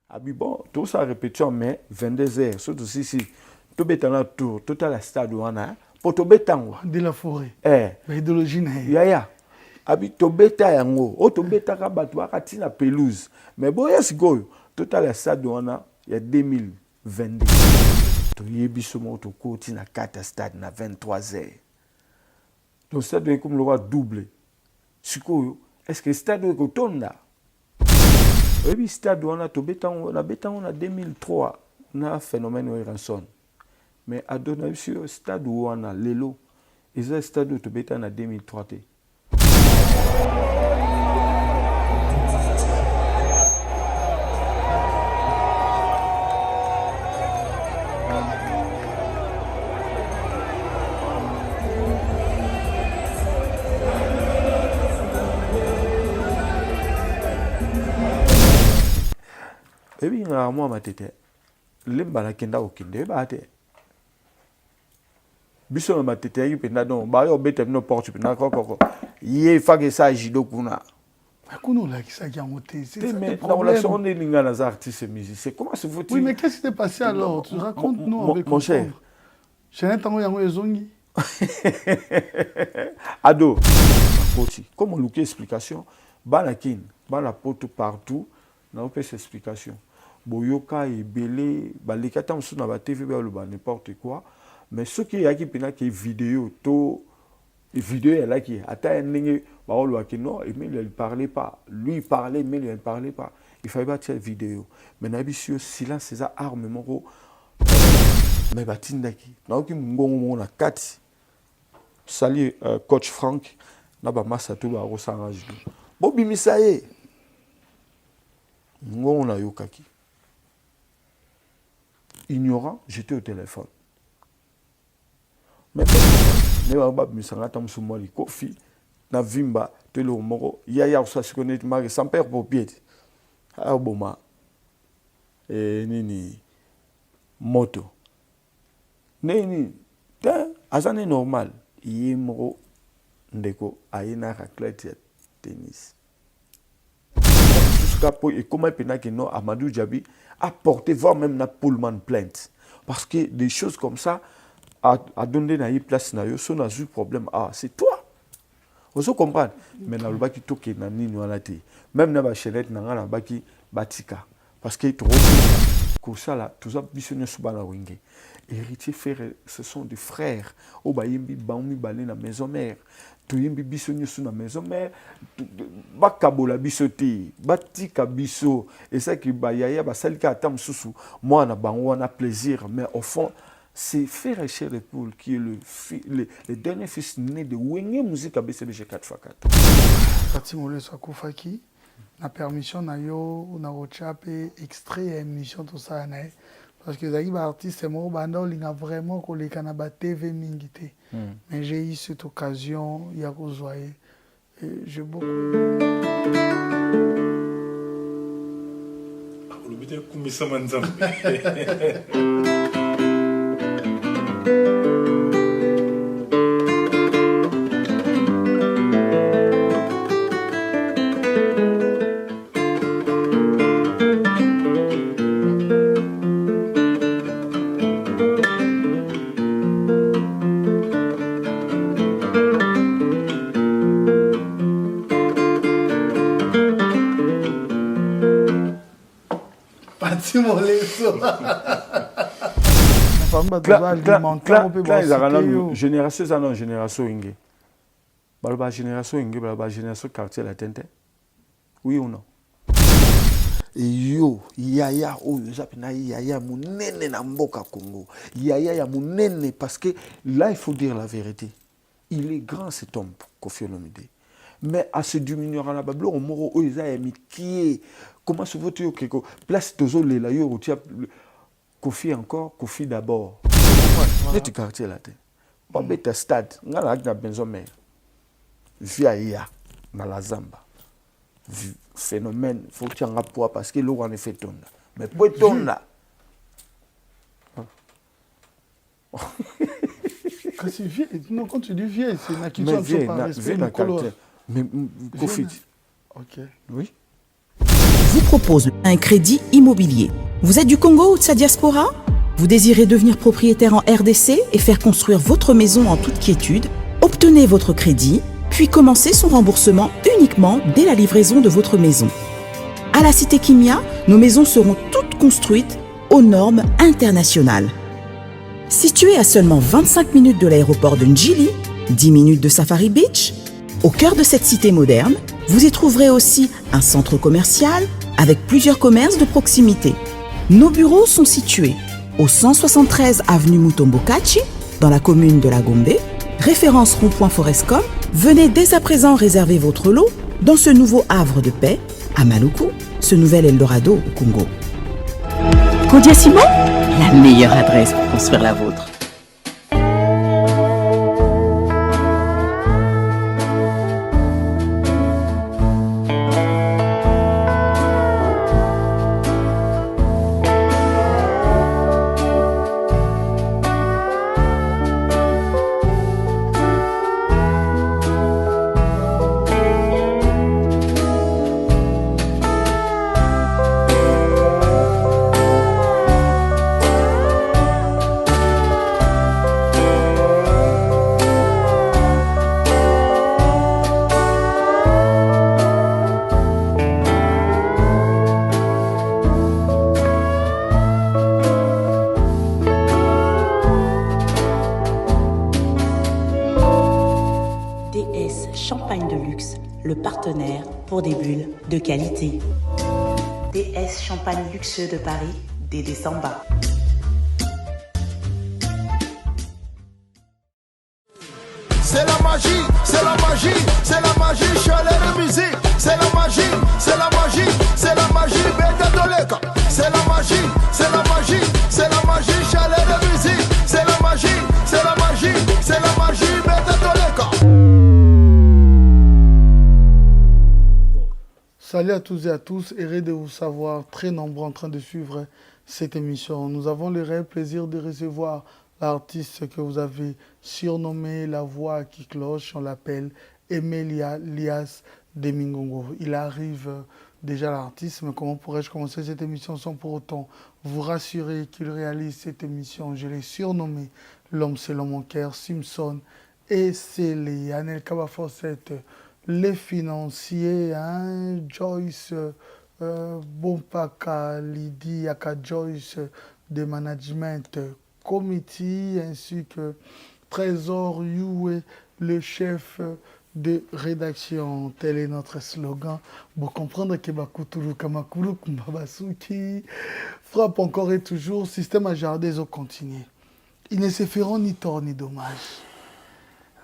Abi bon, tout ça répétition, mais 22h, surtout si, tout bétan la tour, tout à la stade où on a, pour tout bétan. De la forêt. Idéologie, ya. Abi to beta yango, o to beta ka bato akati na pelouse. Mais bon, yes go, tout à la stade où on a, il y a 2022. To yebi somo to koti na 4 stade na 23h. Donc stade est comme le roi doublé. Sikoyo, est-ce que stade est kotonda? Oui, stade on a to beta on a 2003 na phénomène ranson. Mais à donner sur stade où on a lelo, et ça stade où to beta en 2003 te. Et puis, moi, ma tête, lemba na kenda okinde ba te. Biso ma tête yi penda don ba yo bete no porte penda ko. Ye fa que ça jido kuna. Akuno la qui ça qui a monté, c'est ça mais le problème. La relation des linga les artistes et musiciens. Comment se faut-il? Oui, mais qu'est-ce qui s'est passé alors? Tu racontes-nous avec mon cher. Je n'ai tango yango ezongi. Ado. Comme on look explication, banakin, bana poto partout, na on peut explication. Boyoka et belé, balekata msu na ba TV ba n'importe quoi, mais ce qui y a qui pena qui vidéo to vidéo est là qui ata ndenge ba olo akino et mais il ne parlait pas, lui il parlait mais il ne parlait pas. Il fallait pas cette vidéo. Mais na bisio silence c'est ça armement ko mais batindaki. Na ki ngongo na kati. Salut coach Frank na ba masato ba rosangage. Bobi misaye. Ngongo na yokaki. Ignorant, j'étais au téléphone. Mais je me suis dit, Kofi, na vimba, te le moro, yaya ça se connaît, sans père pour pied. Ah, boma. Et nini, moto. Nini, azane normal. Yemro, ndeko, ayena raclette tennis. Et comment il non Amadou Djabi a porté, voire même na Pullman plainte. Parce que des choses comme ça, à donner une place, na yo, son a eu problème. Ah, c'est toi. Vous comprenez? Mais na lobaki toke na nini wana te. Même na ba chelette na ngana baki batika. Parce que trop comme ça là, tout ça bisonyo subana wenge. Héritier frère, ce sont des frères. O ba yimbi baumi balé na maison mère. Tu yimbi biso nyosu na maison mère bakabola biso te batika biso et ça qui ba yaya ba salika atam susu moi na bango na plaisir mais au fond c'est frère et cher Paul qui est le dernier fils né de Wenge musique BCBG 4x4 Kati mole so kufaki na permission na yo na rochape extrait émission tout ça na parce que les artistes sont vraiment collés à la TV mingité. Mais j'ai eu cette occasion, il y a j'ai beaucoup. Génération quartier la tente. Oui ou non? Yo yaya oyo zapina yaya munene na mboka Congo. Yaya ya munene parce que là il faut dire la vérité. Il est grand cet homme Koffi Olomide. Mais à ce diminuer à la bablo on moro oyo qui comment se vote quelque place tozole la yo tia Koffi encore Koffi d'abord. Net quartier là te. Pas bête stade ngala na benzomé. Via ya na la Zamba. Phénomène, il faut tirer un poids parce que l'eau en est fait tourner. Mais pour tourner. Quand c'est vieux, non, quand tu dis vieux, c'est une culture qui mais Koffi. Ok. Oui. vous propose un crédit immobilier. Vous êtes du Congo ou de sa diaspora? Vous désirez devenir propriétaire en RDC et faire construire votre maison en toute quiétude? Obtenez votre crédit, puis commencez son remboursement uniquement dès la livraison de votre maison. À la Cité Kimia, nos maisons seront toutes construites aux normes internationales. Située à seulement 25 minutes de l'aéroport de Njili, 10 minutes de Safari Beach, au cœur de cette cité moderne, vous y trouverez aussi un centre commercial avec plusieurs commerces de proximité. Nos bureaux sont situés au 173 avenue Mutombokachi, dans la commune de La Gombe, référence rond-point Forescom. Venez dès à présent réserver votre lot dans ce nouveau havre de paix à Maluku, ce nouvel Eldorado au Congo. Kodia Ciment, la meilleure adresse pour construire la vôtre. Champagne de luxe, le partenaire pour des bulles de qualité. DS Champagne luxueux de Paris, Dédé Samba. C'est la magie, c'est la magie, c'est la magie, chalet de musique. C'est la magie, c'est la magie, c'est la magie, Beta Toleka. C'est la magie, c'est la magie, c'est la magie, chalet de musique. C'est la magie, c'est la magie, c'est la magie, Beta Toleka. Salut à tous et à tous, heureux de vous savoir très nombreux en train de suivre cette émission. Nous avons le réel plaisir de recevoir l'artiste que vous avez surnommé la voix qui cloche, on l'appelle Emelia Lias Demingongo. Il arrive déjà l'artiste, mais comment pourrais-je commencer cette émission sans pour autant vous rassurer qu'il réalise cette émission? Je l'ai surnommé l'homme selon mon cœur, Simpson, et c'est les Anel Kabafosset, les financiers, hein, Joyce, Bompaka, Lydie, Yaka Joyce, de management committee, ainsi que Trésor Youé, le chef de rédaction. Tel est notre slogan. Pour comprendre que Bakuturu Kamakuru Kumbabasuki frappe encore et toujours, système à jardin au continu. Ils ne se feront ni tort ni dommage.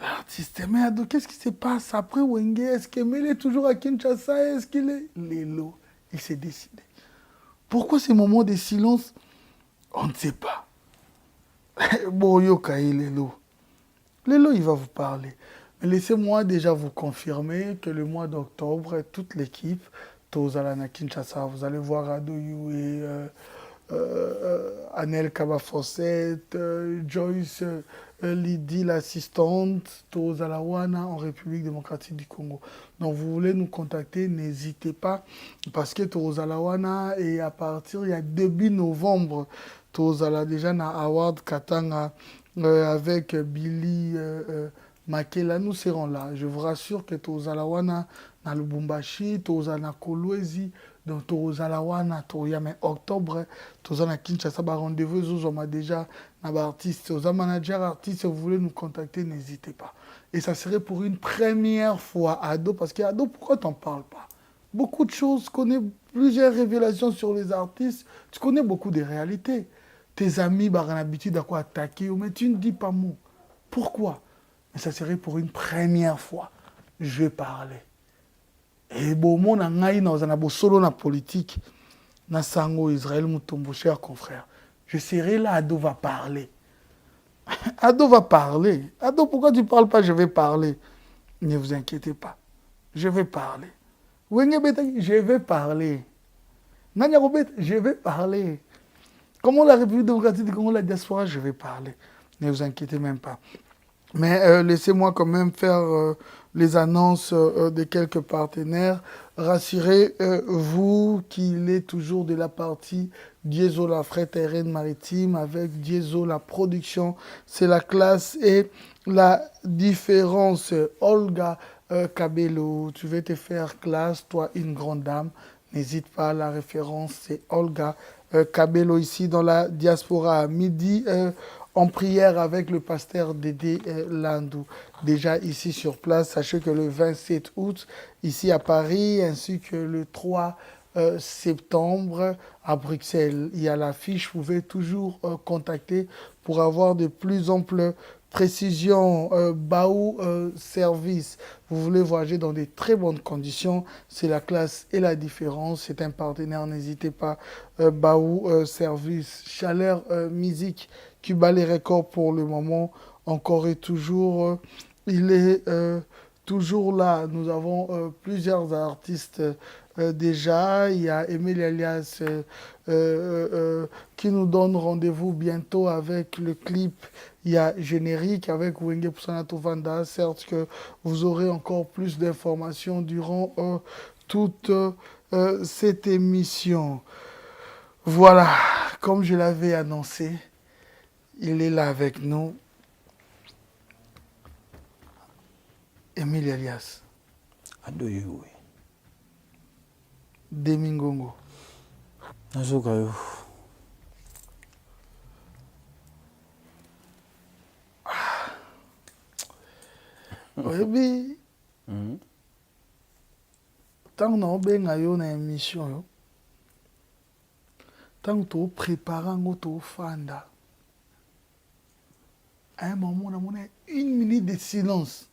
L'artiste, mais Ado, qu'est-ce qui se passe après Wenge? Est-ce qu'il est toujours à Kinshasa? Est-ce qu'il est... Lélo, il s'est décidé. Pourquoi ces moments de silence? On ne sait pas. Bon, Yokai, Lélo. Lélo, il va vous parler. Mais laissez-moi déjà vous confirmer que le mois d'octobre, toute l'équipe, Tozalana Kinshasa, vous allez voir Ado Youé, Anel Kabafosset, Joyce, Lydie, l'assistante, Tozalawana en République démocratique du Congo. Donc vous voulez nous contacter, n'hésitez pas, parce que Tozalawana est à partir, il y a début novembre, Tozala déjà na Award Katanga avec Billy Makela, nous serons là. Je vous rassure que Tozalawana na Lubumbashi, Tozala Kolwezi, donc Tozalawana, mais octobre, Tozala Kinshasa, rendez-vous, on a déjà un artiste, Toza manager artiste, si vous voulez nous contacter, n'hésitez pas. Et ça serait pour une première fois Ado, parce qu'Ado, pourquoi t'en parles pas? Beaucoup de choses, tu connais plusieurs révélations sur les artistes, tu connais beaucoup de réalités. Tes amis ont l'habitude à quoi attaquer, mais tu ne dis pas mot. Pourquoi? Mais ça serait pour une première fois. Je vais parler. Et bon, mon angaï na solo na politique, na sango Israël Mutombo, cher confrère. Je serai là, Ado va parler. Ado va parler. Ado, pourquoi tu ne parles pas? Je vais parler. Ne vous inquiétez pas. Je vais parler. Je vais parler. Nanya Robet, je vais parler. Comment la République démocratique du Congo, la diaspora, je vais parler. Ne vous inquiétez même pas. Mais laissez-moi quand même faire les annonces de quelques partenaires. Rassurez-vous qu'il est toujours de la partie Diesel la fret aérienne maritime avec Diesel la production. C'est la classe et la différence. Olga Cabello, tu veux te faire classe, toi une grande dame. N'hésite pas, la référence c'est Olga Cabello ici dans la diaspora. À midi, en prière avec le pasteur Dédé Landou. Déjà ici sur place, sachez que le 27 août, ici à Paris, ainsi que le 3 septembre à Bruxelles, il y a l'affiche. Vous pouvez toujours contacter pour avoir de plus amples précisions. Baou Service, vous voulez voyager dans de très bonnes conditions, c'est la classe et la différence. C'est un partenaire, n'hésitez pas. Baou Service, Chaleur Musique, qui bat les records pour le moment, encore et toujours. Il est toujours là. Nous avons plusieurs artistes déjà. Il y a Emile Alias qui nous donne rendez-vous bientôt avec le clip. Il y a Générique avec Wenge Poussanato Vanda. Certes que vous aurez encore plus d'informations durant toute cette émission. Voilà, comme je l'avais annoncé, il est là avec nous. Emile Alias. Adoye, oui. Demingongo. Nazokayo. Oyebi, tant na obenga yo na émission yo, tant to prépare ngo to fanda. À un moment, on a une minute de silence.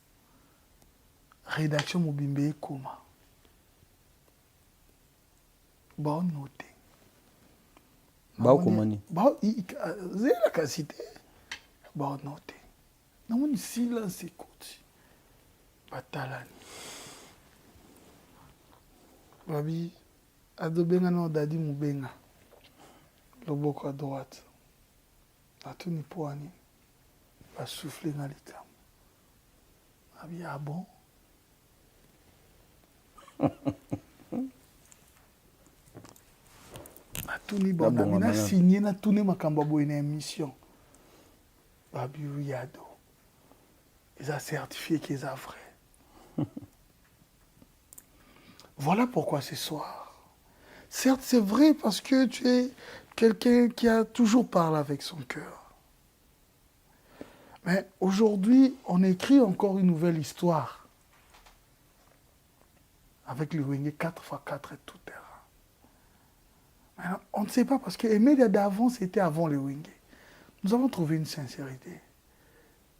Rédaction Mobimbe Koma. Bon noté. Bao Komani. Bao, c'est la qualité. Bon noté. Nous avons silence écoute. Batalani. Babi, adobenga no dadi mubenga. Loboko à droite. Atuni poani. Va souffler dans les termes. Babi, ah bon? Atuni bon, Babi na signé na tuni makamba boy na émission. Babi Yado. Ils ont certifié qu'ils sont vrais. Voilà pourquoi ce soir. Certes, c'est vrai parce que tu es quelqu'un qui a toujours parlé avec son cœur. Mais aujourd'hui, on écrit encore une nouvelle histoire. Avec le Wenge 4x4 et tout terrain. Alors, on ne sait pas parce que Emile d'avant, c'était avant le Wenge. Nous avons trouvé une sincérité.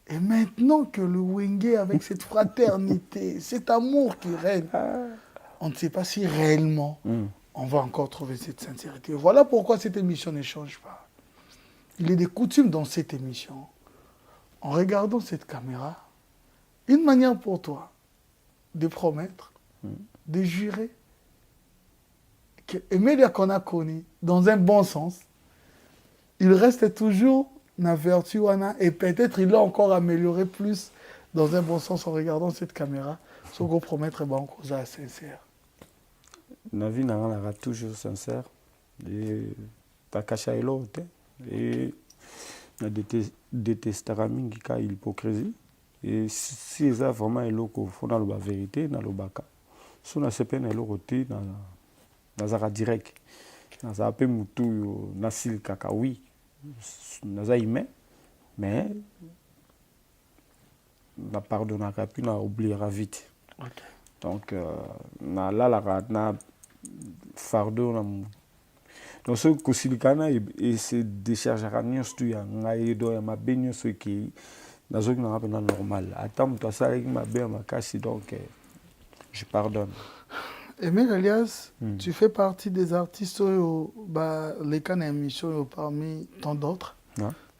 Et maintenant que le Wenge, avec cette fraternité, cet amour qui règne, on ne sait pas si réellement on va encore trouver cette sincérité. Voilà pourquoi cette émission ne change pas. Il est des coutumes dans cette émission, en regardant cette caméra, une manière pour toi de promettre, de jurer, que Emilia qu'on a connu, dans un bon sens, il reste toujours la vertu et peut-être il l'a encore amélioré plus dans un bon sens en regardant cette caméra. Ce qu'on promettre, on cause sincère. La vie n'a toujours sincère. Et ta cacha est l'autre. Et il y a des testaments qui ont l'hypocrisie. Et si ça vraiment est l'autre, il faut dans la vérité, dans le baka. Si on a ce peine, il dans la direct. Dans la paix moutou, dans le kaka, oui. Dans la humain. Mais on a pardonné, puis on a oublié vite. Okay. Donc, na la fardeau donc ce que silicana et se déchargera ni stuya ngai do ya mabenyo ce qui na zo na rappel normal attends toi ça avec ma bien ma casse donc je pardonne. Emile Alias, tu fais partie des artistes les cannes émissions parmi tant d'autres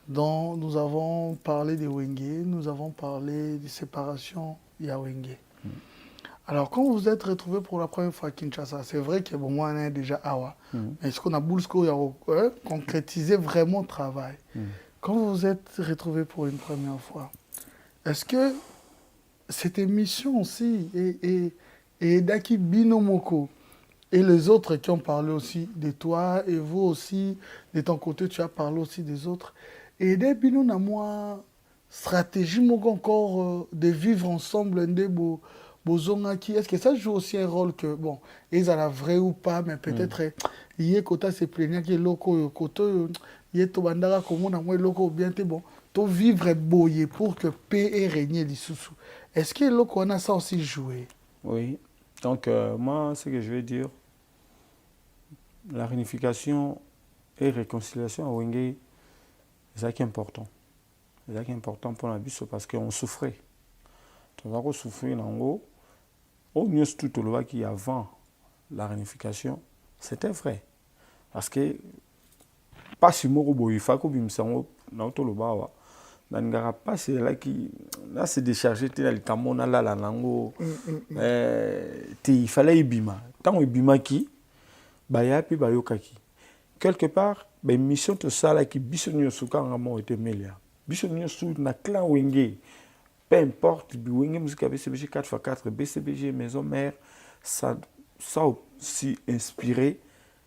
dont nous avons parlé de Wenge, nous avons parlé de séparation ya Wenge. Alors, quand vous êtes retrouvé pour la première fois à Kinshasa, c'est vrai que moi, on est déjà Awa. Mais est-ce qu'on a concrétisé vraiment le travail? Quand vous vous êtes retrouvé pour une première fois, est-ce que cette émission aussi, et Daki Binomoko, et les autres qui ont parlé aussi de toi, et vous aussi, de ton côté, tu as parlé aussi des autres. Et dès Bino, na moi, stratégie, encore de vivre ensemble, Bozongaki, est-ce que ça joue aussi un rôle que, bon, ils ont la vraie ou pas, mais peut-être, il y a côté se plaignant qui est loco, côté, il y a tout bandara comme on a moins loco bien, bon, tout vivre boyer pour que paix et régner les sous. Est-ce que loco on a ça aussi joué? Oui. Donc, moi, ce que je veux dire, la réunification et réconciliation à Wenge, c'est ça qui est important. C'est ça qui est important pour la biso parce qu'on souffrait. On a souffert en haut. Au mieux, tout le monde qui avant la réunification, c'était vrai. Parce que, pas si moi, il faut que je me sente dans tout le bas. Nangara pas c'est là qui là c'est déchargé là le camona là la nango il fallait ibima tant ibima qui baya puis bayokaki quelque part ben mission to ça là qui bisonio suka ngamo était melia bisonio sou na clan Wenge peu importe Wenge musique BCBG 4x4 BCBG maison mère ça aussi inspiré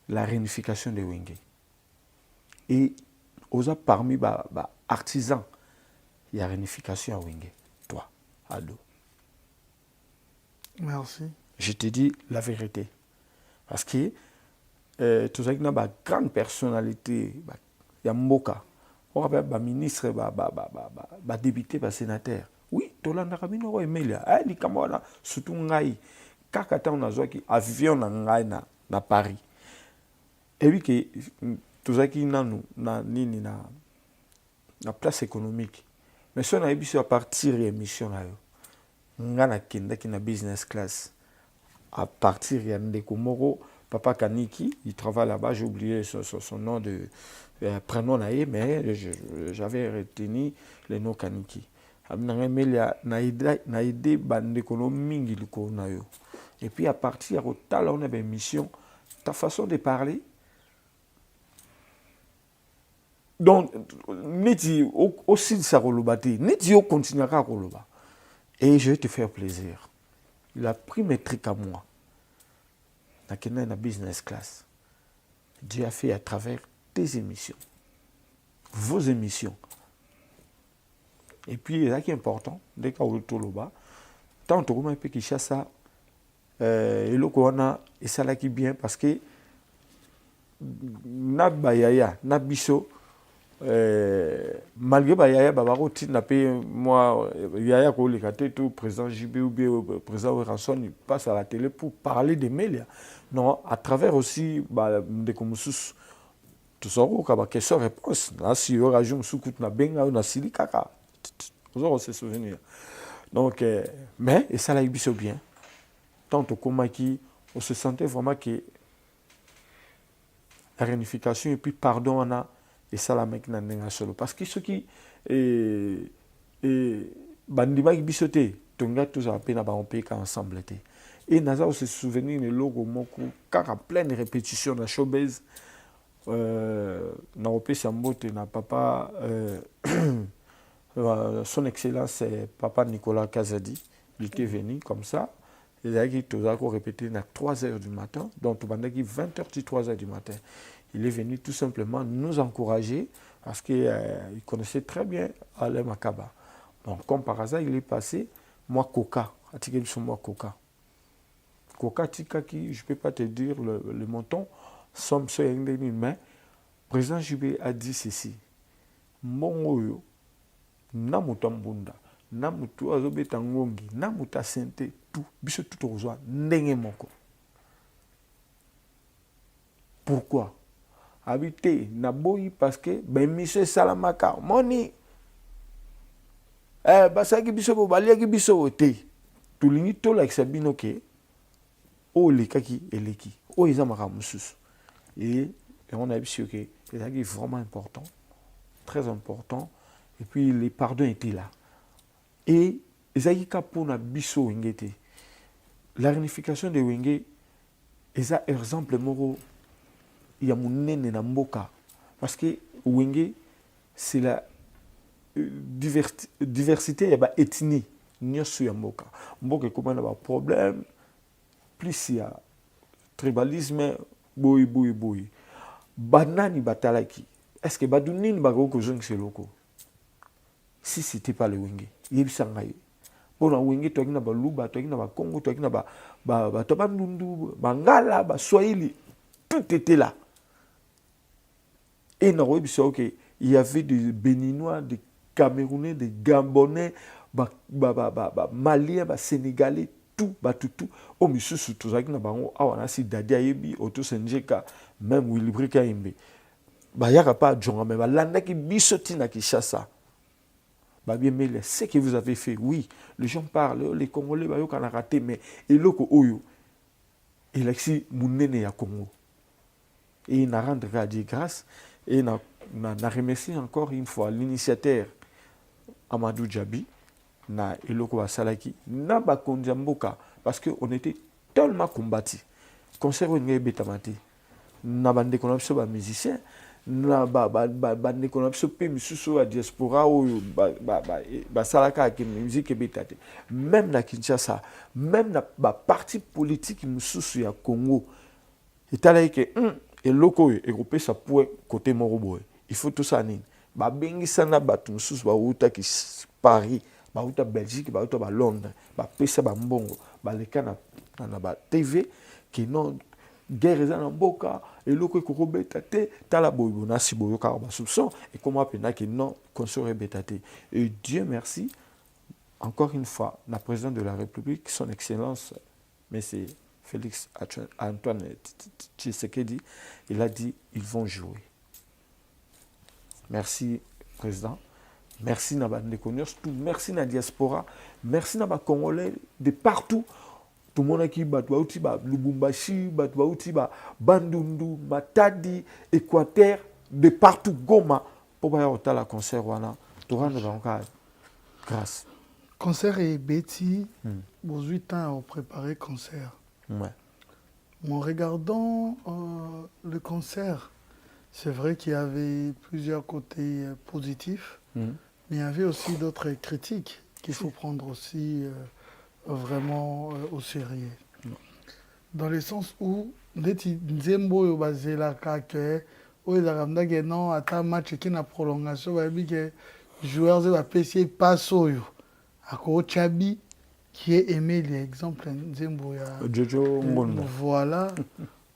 la réunification de Wenge et aux parmi artisans. Il y a réunification à Wenge. Toi, Ado. Merci. Je te dis la vérité. Parce que tout ça, il y a une grande personnalité. Il y a Mboka. On rappelle le ministre, le député, le sénateur. Oui, Tolanda Rabino, oui, mais il y a des camarades, surtout Ngaï. Kakata, on a un avion à Paris. Et oui, que tout ça, il y a une place économique. Mais si on a eu à partir de l'émission, on a une business class. À partir de Komoro, Papa Kaniki, il travaille là-bas, j'ai oublié son nom de prénom, mais j'avais retenu le nom Kaniki. Et puis à partir de là, on a une mission. Ta façon de parler, donc, Neti aussi ça relobati, Neti continuera à roloba. Et je vais te faire plaisir. Il a pris mes trucs à moi. Dans la business class. Dieu a fait à travers tes émissions. Vos émissions. Et puis, ce qui est important, dès qu'on est là-bas, tant que tu as fait ça, et le corona, et ça là qui bien parce que na bayaya, na biso, malgré Yaya Babaroti n'a pas moi Yaya Kolikate tout président JB ou bien président Ranson il passe à la télé pour parler des médias non à travers aussi des commusus tout ça au cas question réponse là si on rajoute sous coup na benga na silikaka vous aurez se souvenir donc mais et ça l'a eu bien tant au coma qui on se sentait vraiment que la réunification et puis pardon on a et ça la mec n'a solo parce que ce qui bandima qui bisoté tonga tous à peine on paye ensemble et naza se souvenir le logo moko car plein de répétitions dans showbiz na opé sambote na papa son excellence papa Nicolas Kazadi il était venu comme ça et là qui tous à répéter à 3h du matin donc tout bandaki 20h 3h du matin. Il est venu tout simplement nous encourager parce qu'il connaissait très bien Alain Makaba. Donc, comme par hasard, il est passé, moi, Coca. Moi, Coca. Coca, Tikaki, je ne peux pas te dire le montant, somme, mais président Jubé a dit ceci. Mon oyo, namutambunda, namutu azobetangongi, namuta sente, tout, biso tout au revoir, ndenge moko. Pourquoi? Habité naboyi parce que ben monsieur salamaka moni basaki biso bo baliaki biso te tulingi to like sabino ke o lekaki eleki o izamaka mususu et on a vu que c'est vraiment important très important et puis les pardons étaient là et ezaki kapona biso ngete la réunification de Wenge eza exemple moko il y a mon na mboka parce que Wenge c'est la diversité et ethnie nyonso ya mboka. Mboka ekoma na ba problème, plus il y a tribalisme, boy. Banani batalaki. Est-ce que badu nini bako kozongisa eloko? Si c'était pas le wenge, yebisanga ye. Pona wenge toki na baluba, toki na bakongo, toki na ba tobandundu, bangala, ba swahili, tout était là. Et na webisa ok, il y avait des Béninois, des Camerounais, des Gabonais, Maliens, Sénégalais, tout. Oh, monsieur, surtout, ça qui n'a pas on si Dadi Ayebi, Otto Senjeka, même Willy Kaimbe. Il n'y a pas de gens, mais l'année qui bisotina qui chasse. Bien, mais ce que vous avez fait, oui, les gens parlent, les Congolais, ils ont raté, mais et l'autre, il a ici, mon nene à Congo. Et il n'a rendu à dire grâce, et il a remercié encore une fois l'initiateur Amadou Djabi, na eloko basalaki na bakonzi mboka parce que on était tellement combattus. Concert ngé betamati na bande ko na biso ba musicien na bande ko na biso pe misusu a diaspora o salaka ki musique betate même na Kinshasa même na ba parti politique misusu ya Congo etala ke eloko egrouper ça pour côté moroboy il faut tout ça nini ba bengisa na batu misusu ba uta ki Paris bauta Belgique, bauta Londres, pesa mbongo, baleka na ba TV qui non guerre za na mboka eloko ko betate tala boyo na siboyo ka ba soupçon et comment apena que non consort betate. Et Dieu merci encore une fois la présidente de la République son excellence monsieur Félix Antoine Tshisekedi, il a dit ils vont jouer. Merci président. Merci na bande tout, merci na diaspora, merci na ba Congolais de partout. Tout le monde qui batwa uti ba Lubumbashi, batwa uti ba Bandundu, Matadi, Équateur, de partout Goma pour ba yota la concert wana. Tout rendre encore grâce. Concert et Betty, vos 8 ans ont préparé concert. Ouais. En regardant le concert, c'est vrai qu'il y avait plusieurs côtés positifs. Mais il y avait aussi d'autres critiques qu'il faut prendre aussi vraiment au sérieux. Dans le sens où, Nzembo yo bazela kake, où ils ont non à match qui na prolongation, que joueurs de la PC passent au Chabi qui est aimé l'exemple Nzembo ya Jojo Mbondo. Voilà,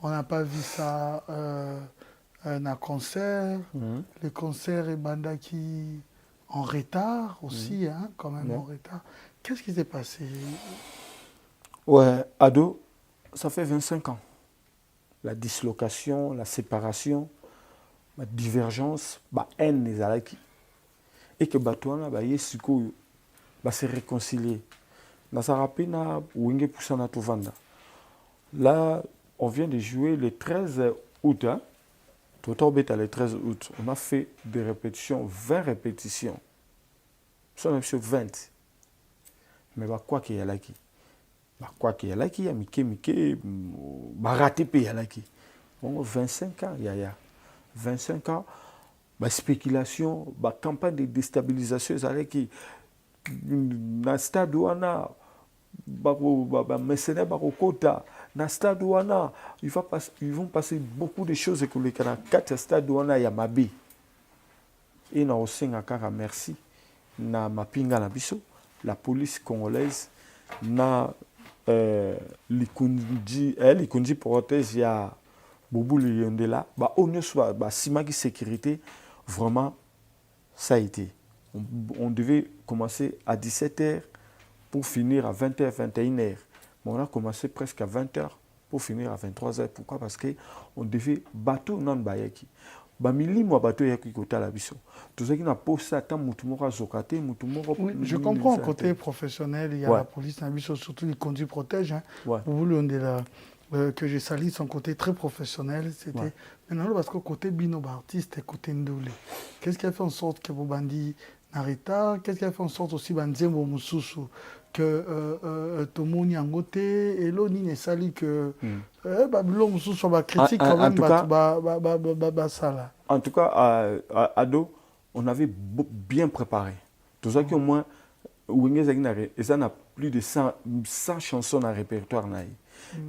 on n'a pas vu ça un concert, le concert est bandaki en retard aussi, hein, quand même en retard. Qu'est-ce qui s'est passé? Ouais, ado, ça fait 25 ans. La dislocation, la séparation, la divergence, la haine des alaki. Et que Batouana, Yesiko, se réconcilier. Dans sa rapina, Wenge Poussana Tovanda. Là, on vient de jouer le 13 août, hein. Le 13 août, on a fait des répétitions, 20 répétitions. Nous sommes sur 20. Mais quoi qu'il y a là qui? Quoi qu'il y a là qui? Il y a raté il y a là qui? 25 ans, il y a 25 ans, spéculation, campagne de déstabilisation, il y a qui? Dans le stade où on a mercenaires barokota na stade wana ils vont passer beaucoup de choses que les 4 stades wana ya mabi et na osenga kaka merci na mapinga na biso la police congolaise na likundi protège ya Boubou Yondela simaki sécurité vraiment ça a été on devait commencer à 17h pour finir à 20h, 21h. Mais on a commencé presque à 20h pour finir à 23h. Pourquoi? Parce qu'on devait bateau non bayaki. Bamili moi bateau yaki kota la biso. Tout ça qui n'a pas ça tant mutumora zokate mutumora. Oui, je comprends côté professionnel, il y a la police na biso surtout les conduits protègent hein. Vous voulez que je salue son côté très professionnel, c'était maintenant parce que côté bino artiste et côté ndoulé. Qu'est-ce qui a fait en sorte que vous bandits Narita, qu'est-ce qui a fait en sorte aussi Banzembo Mususu que Tomoni Angoté et l'oni ne sali que Babylon Mususu va critique quand même ça. En tout cas, Ado, on avait bien préparé. Tout ça qu'au moins Wenge ça n'a plus de 100 chansons dans le répertoire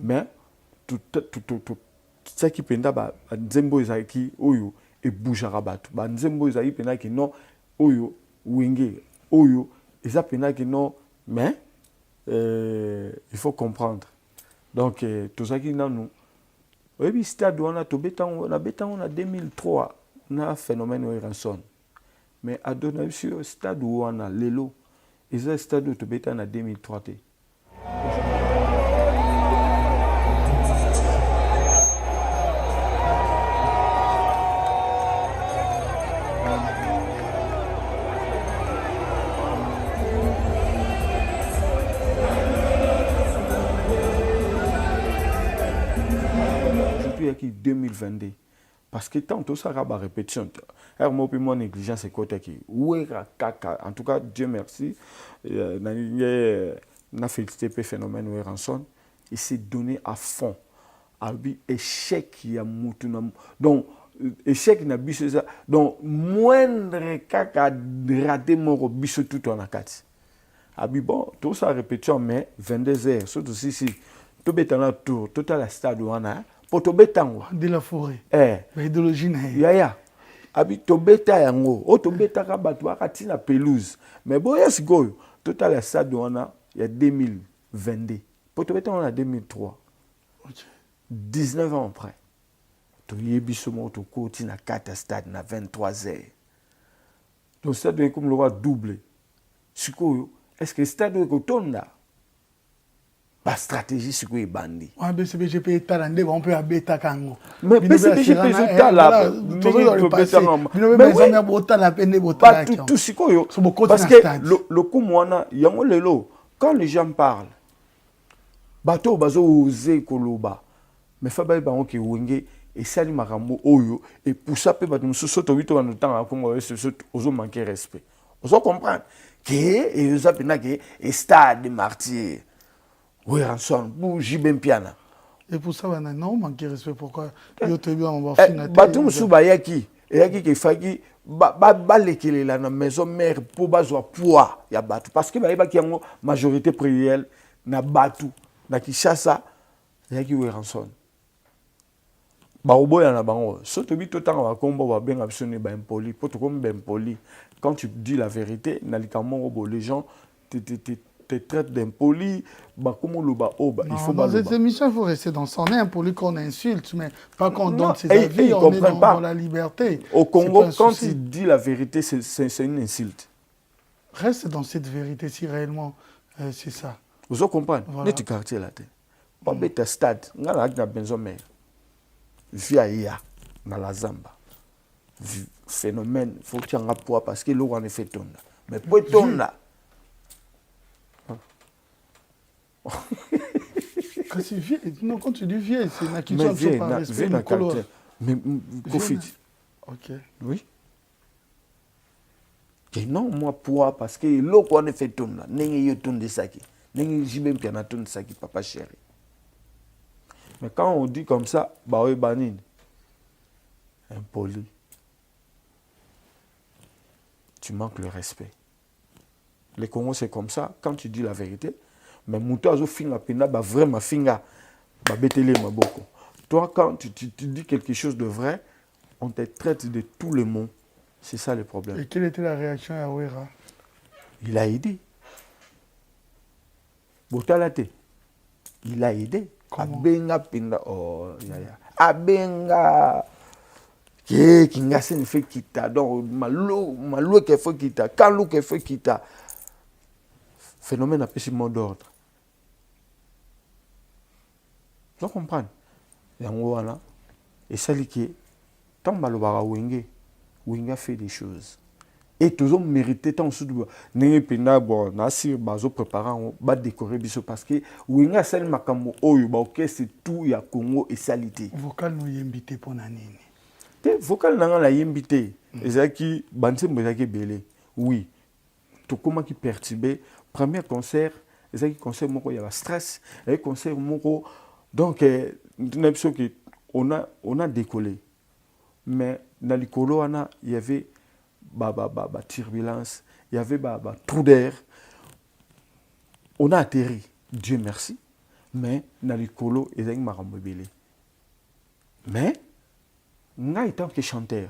mais tout ça qui penda ba nzembo ezaki oyo et bougera batu ba nzembo ezaki penda ki non oyo Wenge oyo eza penda ki non mais il faut comprendre donc tout ça qui nan nous oui stade on a to betango on a 2003 na phénomène o ranson mais à donner sur stade où on a lelo eza stade où to betango en 2003 te. Qui 2022 parce que tant tout ça va répétition mon négligence c'est côté qui en tout cas Dieu merci n'a félicité le phénomène où ranson il s'est donné à fond à lui échec il y a donc échec n'a biso ça donc moindre caca raté mon biso tout en akati abi bon tout ça répétition mais 22h surtout si tout bétana tour total à stade où on a pour to betango de la forêt idéologie ya abi to beta yango o to beta ka bato akati na pelouse mais boya sikoyo total ya stade wana ya 2022 pour to beta on a 2003 19 ans après to yebi somo to koti na 4 stade na 23h donc stade est comme le roi doublé sikoyo est-ce que stade ko tonda la stratégie c'est quoi bandi ouais BCBG peut talender on peut abeta kango mais BCBG peut tala mais tout sikoyo parce que le coup moi yango lelo quand les gens parlent bato bazo oser koloba mais fa ba bango ki Wenge et sali makambo oyo et pour ça peut bato mususu to bito na temps akongo c'est ozo manquer respect ozo comprendre que et ozo pena que stade martyr. Oui, ranson, bouge ben piana. Et pour ça, non, manque respect. Pourquoi yo te bien on va finir. Batum suba yaki, yaki ke faki ba lekele la na maison mère pour bazwa poids ya batu parce que ba ki yango majorité plurielle na batu na Kinshasa yaki we ranson. Ba oboya na bango, soto bi to tanga ba kombo ba benga bisoni ba impoli, poto comme ben poli. Quand tu dis la vérité, na likamo obo les gens te traite d'impoli, il faut dans cette émission, il faut rester dans son impoli qu'on insulte, mais pas qu'on donne ses avis, on est dans la liberté. Au Congo, quand il dit la vérité, c'est une insulte. Reste dans cette vérité si réellement c'est ça. Vous comprenez? Voilà. Tu quartier là, pas bête stade, on a la benzomère, via IA, dans la Zamba. Phénomène, il faut que tu en rapport parce que l'eau en est fait tourner. Mais pour tourner là. Quand c'est vieux, non, quand tu dis vieux, c'est une culture qui pas respect de couleur. Mais Covid. Ok. Oui. Et non, moi, pour parce que l'eau qu'on a fait tourner là, n'est-ce pas tourner ça qui, n'est-ce pas bien tourner ça qui, papa chéri. Mais quand on dit comme ça, bah oui, banine, impoli, tu manques le respect. Les Congos c'est comme ça. Quand tu dis la vérité. Mais Mouto azo finga pena ba vraiment finga ba betele maboko. Toi quand tu dis quelque chose de vrai, on te traite de tous les mots. C'est ça le problème. Et quelle était la réaction à Wera? Il a aidé. Botalate. Il a aidé. Abenga pena oh ya. Abenga qui nga sen fait kita donc malo que fait kita quand lu que fait kita. Phénomène appelé mot d'ordre. Vous comprenez? Et ça, c'est que tant que Wenge a fait des choses. Et toujours mérité tant que n'est pas bon, Nassir Bazo préparant, va décorer parce que Wenge a fait makambo oyo, c'est tout ya Congo et salité. Vocal nous invité pour nani. Vocal n'a la invité. Et ça qui banse mbezaki belé. Oui. Tout comment qui perturbé. Premier concert, les concert moko il y a stress, les concert moko donc on a décollé. Mais dans le colo il y avait turbulence, il y avait trou d'air. on a atterri, Dieu merci, mais dans les colos, ils ont mobile. Mais, moi, étant que chanteur,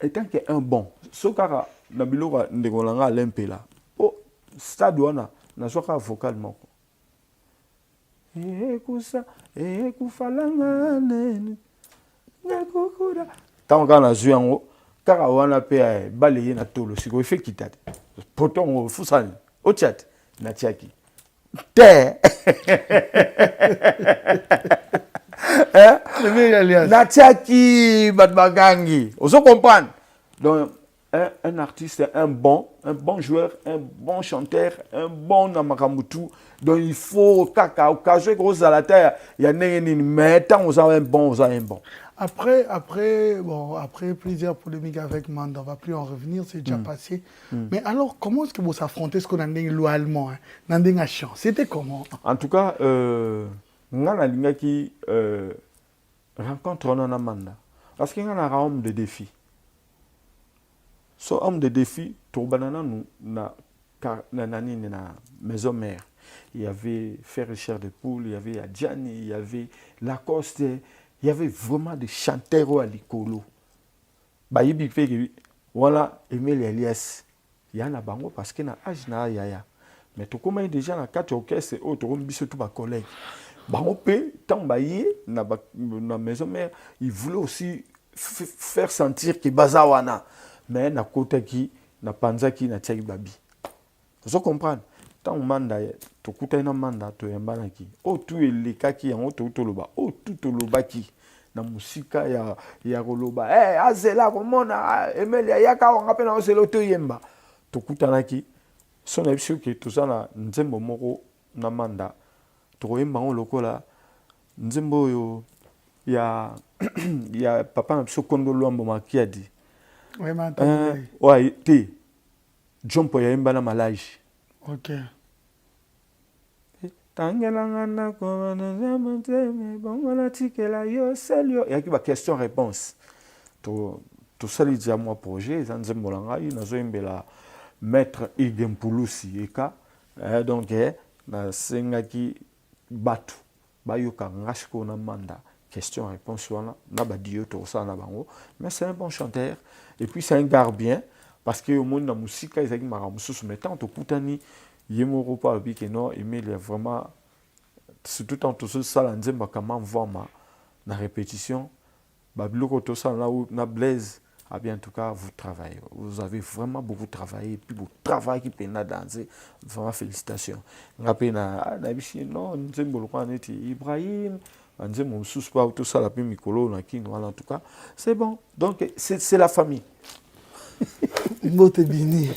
étant qu'un bon, ce cara, Nabilo Ndegolanga l'empela, oh, stade wana, na soka vocalement. Ekusa, ekufalanga nene, ngakukura. Tant qu'on a joué en haut, car on a payé balayer na tolo, si on fait quitter. Pourtant, Foussani, au chat, Natiaki. Terre. Natiaki, Badbagangi. On se comprend. Donc, un artiste, un bon joueur, un bon chanteur, un bon Namakamutu. Donc, il faut jouer gros à la terre. Il y a mais tant on a un bon, on a un bon. Après plusieurs polémiques avec Manda, on ne va plus en revenir, c'est déjà passé. Mais alors, comment est-ce que vous affrontez ce qu'on a dit le allemand, c'était comment? En tout cas, on a une qui rencontre Manda. Parce qu'il y a un homme de défi. Ce homme de défi, Tourbanana, na maison mère. Il y avait Fer Richard de Poule, il y avait Adjani, il y avait Lacoste. Il y avait vraiment des chanteurs à l'icolo. Baïbi fait voilà, Emile Elias. Il y en a bango parce qu'il y a âge na yaya. Mais tout comme déjà dans 4 orchestres et autres, on bise tout ma collègue. Bango pe tant baïe na maison mère, il voulait aussi faire sentir que bazawana. Mais na côté qui na panzaki na tchaki babi. Vous comprenez? Tant manda to kuta ina manda to yambana ki o tu eleka ki yango to toloba o tu toloba ki na musika ya koloba azela komona Emile yaka wanga pe na ozelo to yemba to kuta na ki sona biso ki to sana nzembo moko na manda to yemba ngo lokola nzembo yo ya papa na biso Kondo Luambo Makiadi ouais te jompo ya yemba na malaji. OK. Tangelangana komana zamanteme bongona tikela yo selio yaki ba question réponse to sali dia moi projet zanzembo langa ina zo imbela maître Igempulusi eka donc na sengaki batu bayoka ngashiko na manda question réponse wana na ba dio to ça na bango mais c'est un bon chanteur et puis c'est un gars bien parce que au monde na musika ezaki maramususu mais tant to kutani Yemoro pas que non, Emile est vraiment surtout en tout ça là nzemba comment voir ma répétition babiloko tout ça là où na Blaise a bien en tout cas vous travaillez, vous avez vraiment beaucoup travaillé et puis vous travail qui peut na danser vraiment félicitations rappelez na bichi non nzembo le quoi neti Ibrahim nzembo sous pas tout ça là puis Mikolo na king voilà en tout cas c'est bon donc c'est la famille. Mbote bini.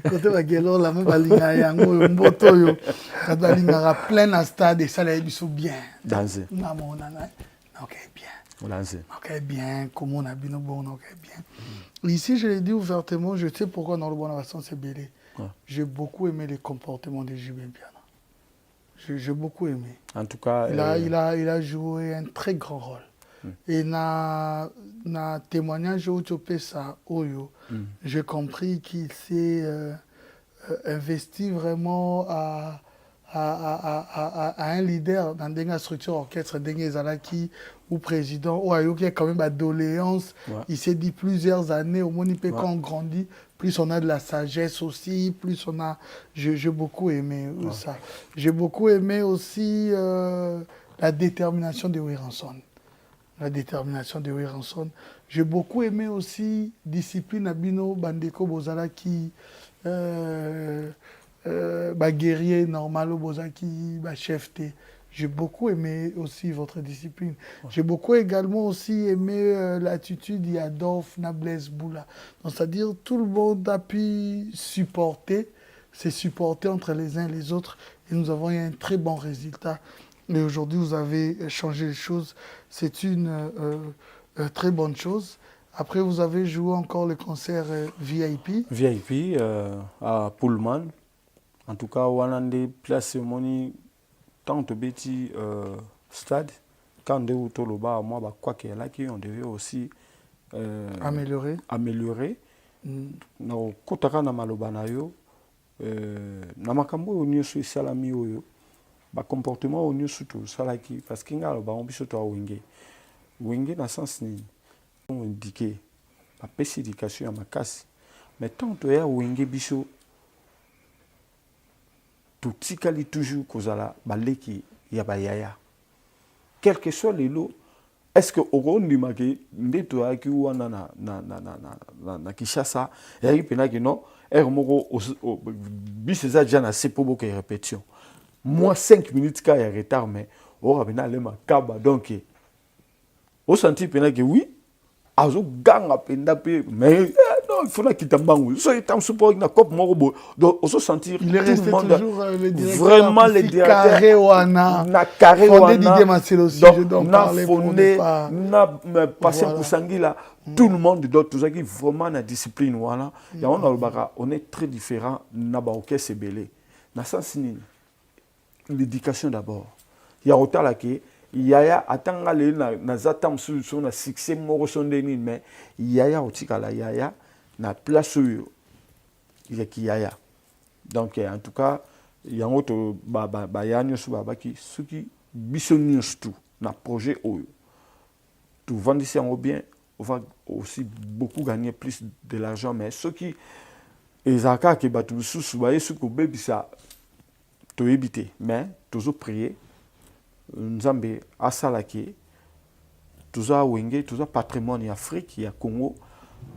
Côté bagelo la même balinga yango mboto yo ka balinga plein na stade ça les biso bien danser na mona na OK bien danser OK bien comment on a bien bon OK bien ici je l'ai dit ouvertement je sais pourquoi dans le bon façon c'est belé j'ai beaucoup aimé les comportements de Jubin Piana j'ai beaucoup aimé en tout cas il a joué un très grand rôle. Et na témoignage où tu peux ça, j'ai compris qu'il s'est investi vraiment à un leader dans une structure orchestre, des Zalaki ou président, ou qui a quand même doléance. Il s'est dit plusieurs années, au moins quand on grandit, plus on a de la sagesse aussi, plus on a. J'ai beaucoup aimé ça. J'ai beaucoup aimé aussi la détermination de Wiranson. La détermination de Wiranson. J'ai beaucoup aimé aussi discipline Abino Bandeko Bozalaki, guerrier normal Bozaki, chef T. J'ai beaucoup aimé aussi votre discipline. J'ai beaucoup également aussi aimé l'attitude d'Adolphe Nablès Boula. C'est-à-dire tout le monde a pu supporter, c'est supporter entre les uns et les autres. Et nous avons eu un très bon résultat. Et aujourd'hui, vous avez changé les choses. C'est une très bonne chose. Après, vous avez joué encore le concert VIP. VIP à Pullman. En tout cas, on a des places moni tant de petits stades. Quand on est au bas, moi, quoi qu'il y a là, on devait aussi améliorer. Améliorer. Nous, quand on a malobanayo, na makambo oyo nyonso esalami oyo bacomportement oyo nyonso tosalaki parce que ngai alobango biso to awenge wenge na sens nini indike bapesi éducation ya makasi mais tant toya wenge biso totikali toujours kozala baleki ya bayaya quel que soit lelo est-ce que okondimaki nde toyaki wana na Kinshasa yaki penaki non ere moko biso eza déjà na se mpo boka répétition moi 5 minutes ka ya retard mais okapena alema kaba donc osenti penaki oui azoganga penda pe mais non il faut na kita mbangu so etam support na cop moko bo donc oso sentir il est resté toujours le directeur vraiment le directeur carré wana na carré wana Didier Marcelo aussi je dois en parler pour ne pas na passer pour Sangila tout le monde doit tout ça qui vraiment na discipline wana ya on a on est très différent na ba orchestre belé na sens nini l'éducation d'abord ya otala ke yaya atanga le na zatam sur na succès moko sondeni mais yaya otikala yaya na place oyo ya ki yaya donc en tout cas yango to ba ya nyonso babaki soki biso nyonso tout na projet oyo tout vendre yango bien on va aussi beaucoup gagner plus de l'argent mais ceux qui ezaka ke batu susu ba yesu ko bebisa to éviter mais toujours prier Nzambe asalaki toujours wenge toujours patrimoine en Afrique et Congo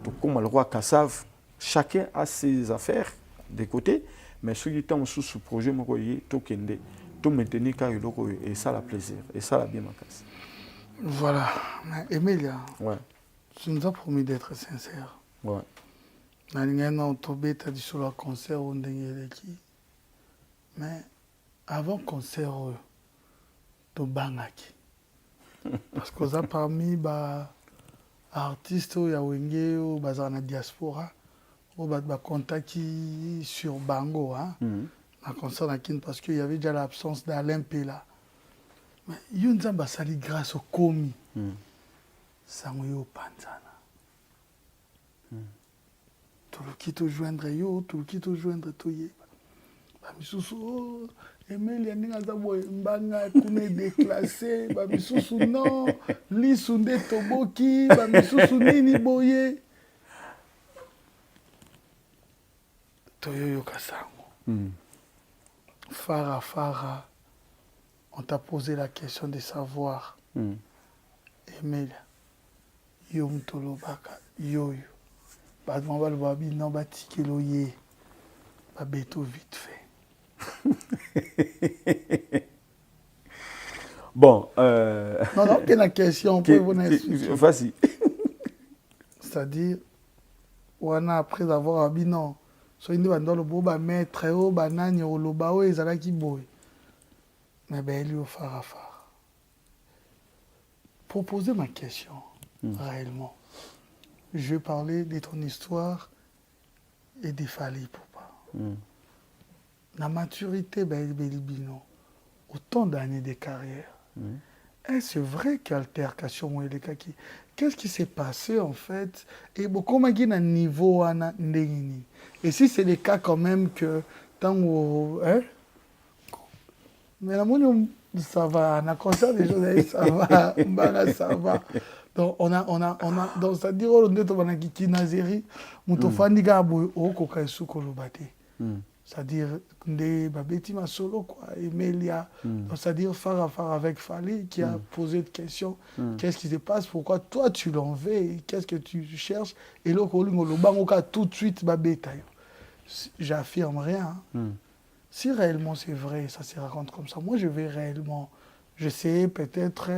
tout comme le roi Kassav chacun a ses affaires de côté mais ceux qui sont sous projet moko yé to kende to maintenir ka yoloko et ça la plaisir et ça la bien makasi. Voilà. Emilia, ouais, tu nous as promis d'être sincère. ouais, na lingana otobe ta sur le concert au ndengeleki mais avant concert to bangaki parce que ça parmi ba artistes ya wenge ou bazana na diaspora ou ba contacti sur bango hein na concert na kin parce qu'il y avait déjà l'absence d'Alain Pela mais yunzamba sali grâce au komi sango yo panzana tout le qui te joindre yo tout le qui te joindre toye ba misusu Emile yaninga zabo mbanga kune déclassé ba misusu non lisunde toboki ba misusu nini boye toyo kasango Farah on t'a posé la question de savoir Emile yo mtolo baka yo ba mabalo babi non batikelo ye ba beto vite fait. Bon, non, non, quelle question pour vous vas-y. C'est-à-dire, on a après avoir dit non, soit une dans le beau ba maître au banane au lobao et zalaki boy. Mais ben lui au farafar. Pour poser ma question réellement, je vais parler de ton histoire et des Fally Ipupa. La maturité, autant d'années de carrière. Est-ce vrai qu'altercation est le cas qui... Qu'est-ce qui s'est passé en fait? Et comment il y a un niveau à et si c'est le cas quand même que tant hein? Mais la monnaie, ça va, on a concert des choses, ça va, ça va. Donc on a donc ça dit on est dans la kinazeri, mutofandi gabo okoka suko lobate. C'est-à-dire des babeti ma solo quoi Emilia c'est-à-dire Farah avec Fally qui a posé une question qu'est-ce qui se passe, pourquoi toi tu l'en veux, qu'est-ce que tu cherches et le kolingo lo bangoka tout de suite babeta j'affirme rien si réellement c'est vrai ça se raconte comme ça moi je vais réellement je sais peut-être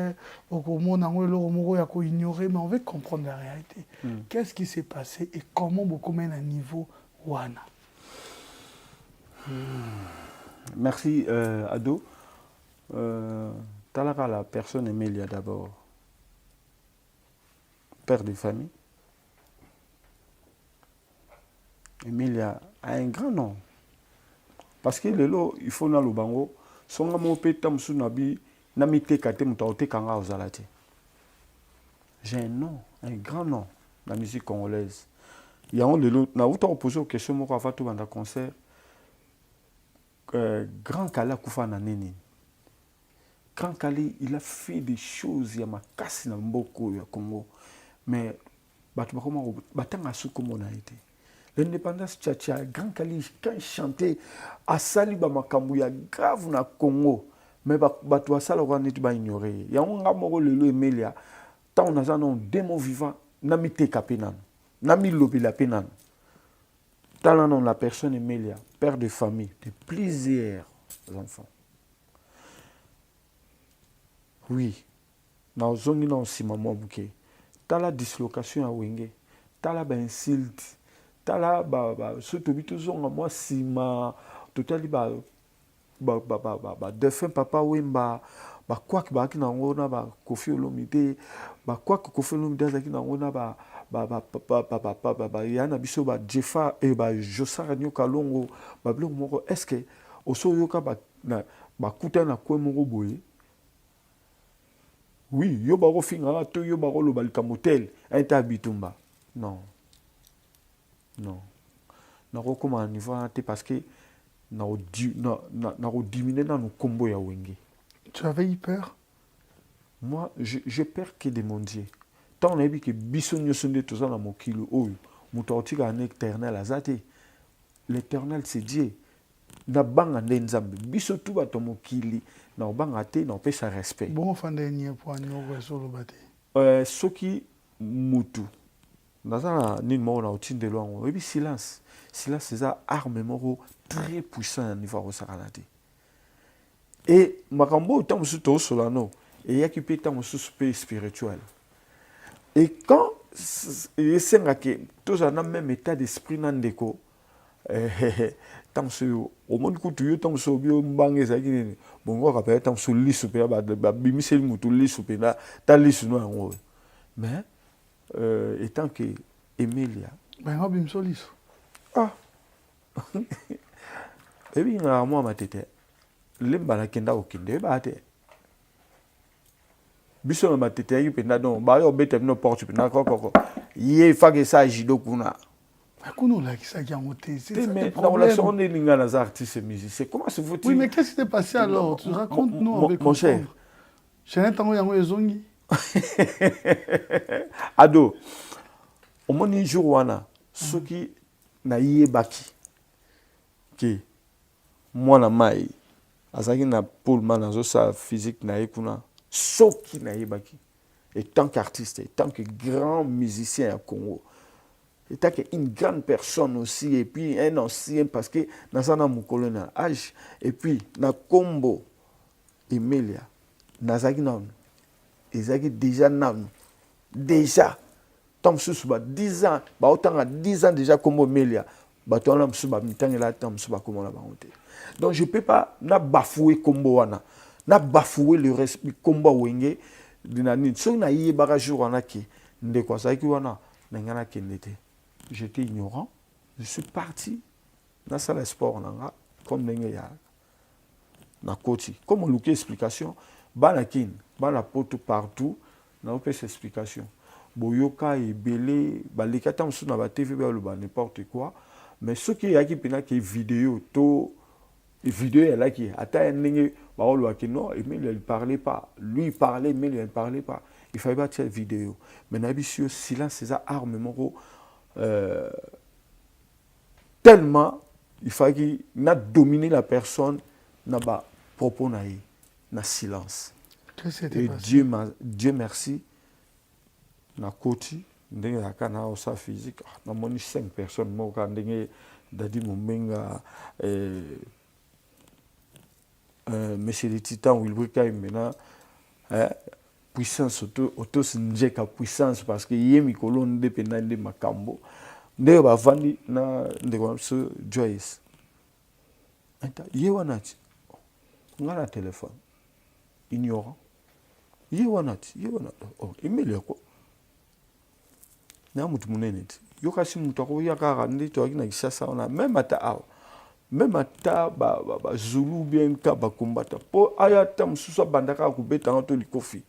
au monde il y a ignorer mais on veut comprendre la réalité qu'est-ce qui s'est passé et comment beaucoup mène à niveau wana. Merci Ado. Talaka la personne Emilia d'abord. Père de famille. Emilia a un grand nom. Parce que le lot, il faut na lubango. Songa mo petam sunabi namite kate mutaote kanga ozalate. J'ai un nom, un grand nom dans la musique congolaise. Il y a un de l'autre. Na uta opposé aux questions moko avant tout dans concert. Grand Kala Koufana Neni. Grand Kali, il a fait des choses, il y a ma casse dans Mboko, il y a Congo. Mais, Batanga sous comme on a été. L'indépendance tchatcha, Grand Kali, quand il chantait, à Saliba Makamouya, grave na Congo. Mais Batwa Salora n'est pas ignoré. Il y a un gars le Emelia. Tant on a un démon vivant, n'a te kapenan, n'a mis lobi la penan. Tant la personne Emelia, père de famille, de plusieurs enfants. Oui, dans la zone où si maman bouquet, t'as la dislocation à Wenge, t'as la insulte, t'as la ce tobito zone moi si ma totali défunt papa wemba quoi que ba kina ngona ba Kofi Olomide quoi que Kofi Olomide za kina ngona yana biso ba Jefa et ba Josara Nyoka Longo ba blok moko est-ce que oso yoka ba kuta na ko moko boye. Oui, yo ba finga to yo ba lo balika motel enta bitumba. Non. Non. Na ko comment niveau parce que na diminuer dans nos combos ya Wenge. Tu avais eu peur? Moi, j'ai peur que de mon Dieu. Tant on a dit que bisogno sonde tout ça dans mon kilo, oh, moutardi un éternel azate. L'éternel c'est Dieu. Na banga nzambe. Biso tout ba to mon kili. Na banga te, na pe sa respect. Bon, fin dernier point, nous sur le bâti. Ce qui mutu. Dans ni mo na outin de loin. Et puis silence. Silence c'est ça armement très puissant au niveau de et makambo tant musu to solano et ya qui peut tant musu spirituel. Et quand il senga que tous en même état d'esprit nandeko tant musu au monde ku tu tant musu bio mbange za ki bongo rappelle tant musu lisu pe ba bimisel mutu lisu pe na ta lisu no ngo. Mais étant que Emilia ben on bimso lisu. Ah. Et bien, moi, ma tête, lemba na kenda okinde ba te. Biso ma tête ayi penda don ba yo bete no porte penda koko. Ye fage sa jido kuna. Kuno la qui ça qui a monté, c'est ça mais le la relation problème. on est linga les artistes et musiciens. Comment se faut-il? Oui, mais qu'est-ce qui s'est passé alors? Tu racontes-nous avec mon cher. Je n'ai pas eu zongi. Ado. Au moni jour wana, ceux qui na yebaki. Ki moi na mai azaki na Pullman nazo sa physique na ekuna soki na yebaki et tant qu'artiste et tant que grand musicien à Congo et tant qu'une grande personne aussi et puis un ancien parce que nazana mukolo na âge et puis na Kombo Emilia nazaki nan ezaki déjà nan déjà tant sous 10 ans ba autant à 10 ans déjà Kombo Emilia. Donc je ne peux pas bafouer Kombo wana, bafouer le respect Kombo wenge dinani. So na yé barajou wana ki ndeko saiki wana nangana kendete. J'étais ignorant, je suis parti dans salle sport nanga comme nenge ya na koti. Comme on look explication, banakin, bana poto partout, na opé explication. Boyoka et belé, balikata msu na ba TV ba lo n'importe quoi. Mais ce qui est qui pena qui vidéo to vidéo est là qui ata ndenge ba olo ki non et mais il parlait pas lui parlait mais il ne parlait pas il fallait pas cette vidéo mais n'abisio silence ces armement tellement il fallait na dominer la personne na ba propos na silence et Dieu merci na koti ndenge akana osa physique na moni 5 personnes moka ndenge dadi mumenga monsieur le titan Wilbrika maintenant puissance auto sinjeka puissance parce que yemi kolon de penande makambo ndenge ba vandi na ndeko so Joyce anta yewanati ngana téléphone ignorant yewanati oh Emilia ko na mutu munene yo kasi mutu ko yakara ndi to akina kisasa ona même ata ba Zulu bien ka ba kombata po aya tam susa bandaka ku beta to likofi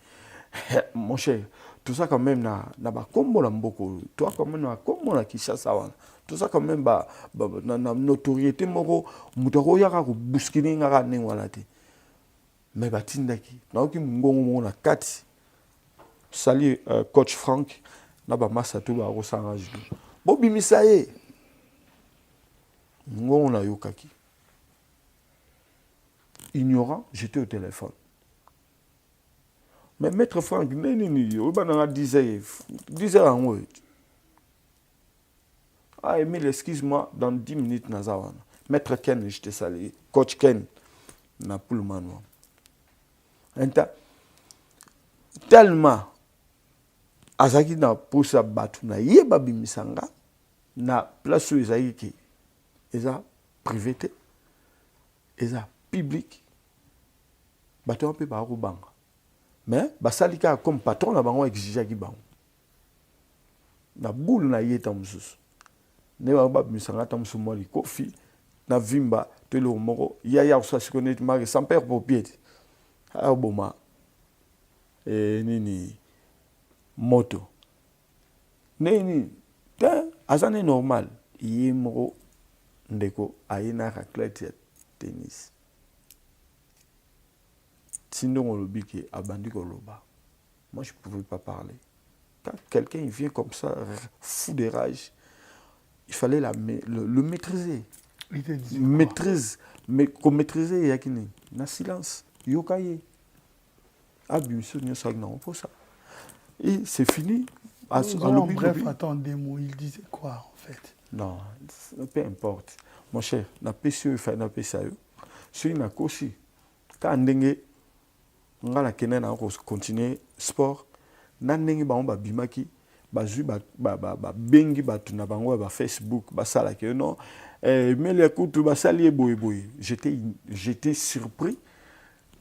mon cher tout ça quand même na ba kombo la mboko toi quand même na kombo na Kinshasa wana tout ça quand même na notoriété moko mutako yaka ko buskini ngaka ne wala te mais batindaki na ki ngongo mo na kati sali coach Frank na ba massa to ba ko sanga judo bobi misaye ngongo na yokaki ignorant j'étais au téléphone. Mais maître Frank, il disait en haut. Ah, Emile, excuse-moi, dans 10 minutes, Nazawana. Maître Ken, je te salue. Coach Ken, na pour le manoir. Tellement, Azaki na poussa batu na yeba bimisanga, na place où Ezaki qui est privé, est public. Batu un peu par banga. Mais basalika comme patron na bango exige ki bango. Na boule na yeta mususu. Ne ba misanga tam su moli kofi na vimba te lo moko ya so se connaît mari sans père pour pied. Ah boma. Nini moto. Nini ta azane normal yimro ndeko ayina raclette tennis. Sinon, on le bique abandi koloba. Moi, je ne pouvais pas parler. Quand quelqu'un vient comme ça, fou de rage, il fallait le maîtriser. Il te dit maîtrise. Mais qu'on maîtriser, il y a qui n'est. Na silence. Yokaye. Ah, bien sûr, nous sommes pour ça. Et c'est fini. Bref, attends, des mots, il disait quoi en fait? Non, peu importe. Mon cher, na PCE, il faut na PCE. Si na koshi, quand on ngala kene na ko continuer sport na ndenge ba on ba bimaki bazui ba bengi batu na bango ba Facebook ba sala ke non mais les coups ba sali boy j'étais surpris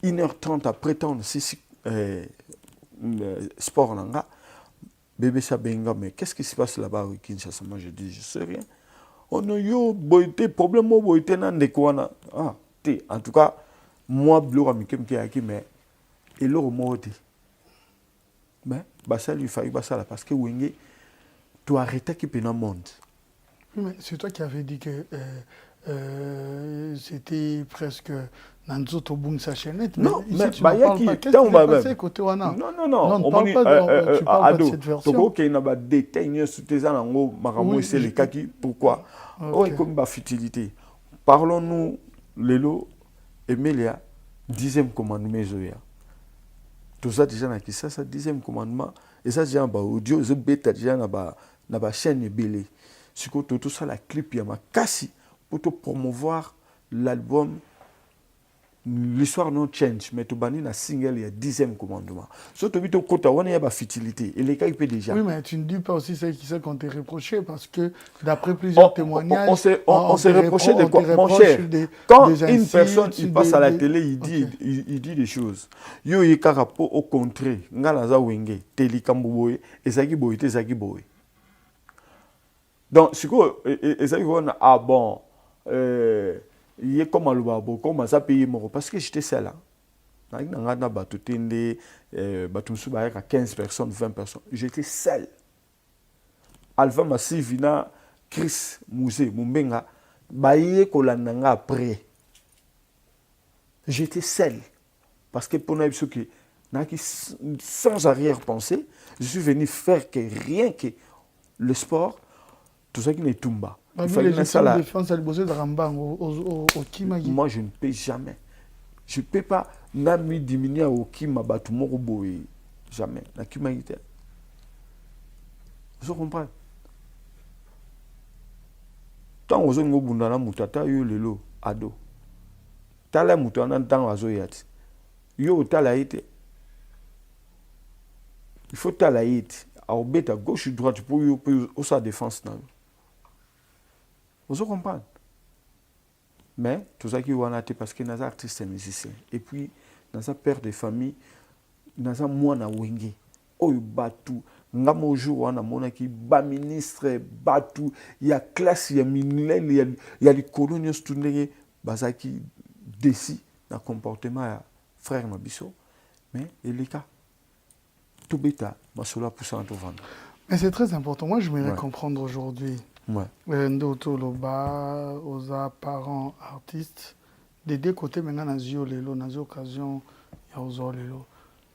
1h30 après tant si sport nanga bébé ça benga mais qu'est-ce qui se passe là-bas au Kinshasa? Moi je dis je sais rien on a yo boyté problème mo boyté na ndeko wana en tout cas moi blora mikem ki aki mais et l'eau morte. Mais ça lui faillit ça parce que Wenge, tu arrêtes qui peut dans le monde. Mais c'est toi qui avais dit que c'était presque Nanzo Tobung sa chaînette. Non, mais tu ne parles pas. Qu'est-ce qui s'est passé côté Wana? Non. On ne parle pas, tu parles pas de cette version. Il y a des détails sur tes anneaux, Maramou, c'est les kaki. Pourquoi? Oh, comme ma futilité. Parlons-nous, Lélo, Emilia, 10e commandement. Tout ça déjà na Kinshasa, 10e commandement. Et ça déjà en audio, je bêta déjà na ba chaîne belé. Si tout ça la clip ya ma kasi pour te promouvoir l'album l'histoire non change mais tu bani na single il y a 10e commandement. Surtout vite côté on y a ba futilité et les cas il peut déjà. Oui mais tu ne dis pas aussi ce qu'on t'a reproché parce que d'après plusieurs témoignages on s'est reproché de quoi mon cher. Quand une personne il passe à la télé il dit des choses. Yo yeka rapport au contraire ngala za wenge teli kamboboye ezaki boye te ezaki boye. Donc ce que ezaki on bon il est comme Alubabo, comme ça paye mon parce que j'étais seul. À 15 personnes, 20 personnes. J'étais seul. Alpha Massivina, Chris Mousé, Mumbenga, Baye Kolananga après. J'étais seul. Parce que pour nous, sans arrière-pensée, je suis venu faire que rien que le sport, tout ça qui n'est Tumba. Moi, je ne peux jamais. Je ne peux pas diminuer au Kima Batumoroboé. Jamais. La Kima était. Vous comprenez? Tant que vous avez un moutata, vous avez un ado. Tala moutana tant que vous avez yo talaïte. Il faut talaïte. À gauche ou droite pour sa défense. Vous comprenez? Mais tout ça qui est parce que nous sommes artistes et musiciens. Et puis, nous sommes pères de famille, nous sommes moins à Wenge. Oh, batu. Nous sommes aujourd'hui qui ba ministre, batu. Il y a classe, il y a minel, il y a les colonies qui basaki décis dans le comportement frère Nabiso. Mais il est cas. tout bêta, ma sola poussant à vendre. Mais c'est très important. Moi, je voudrais comprendre aujourd'hui. Ouais. Ndoto Loba, aux parents, artistes, des deux côtés, maintenant, dans les occasions, il y a aux lelo.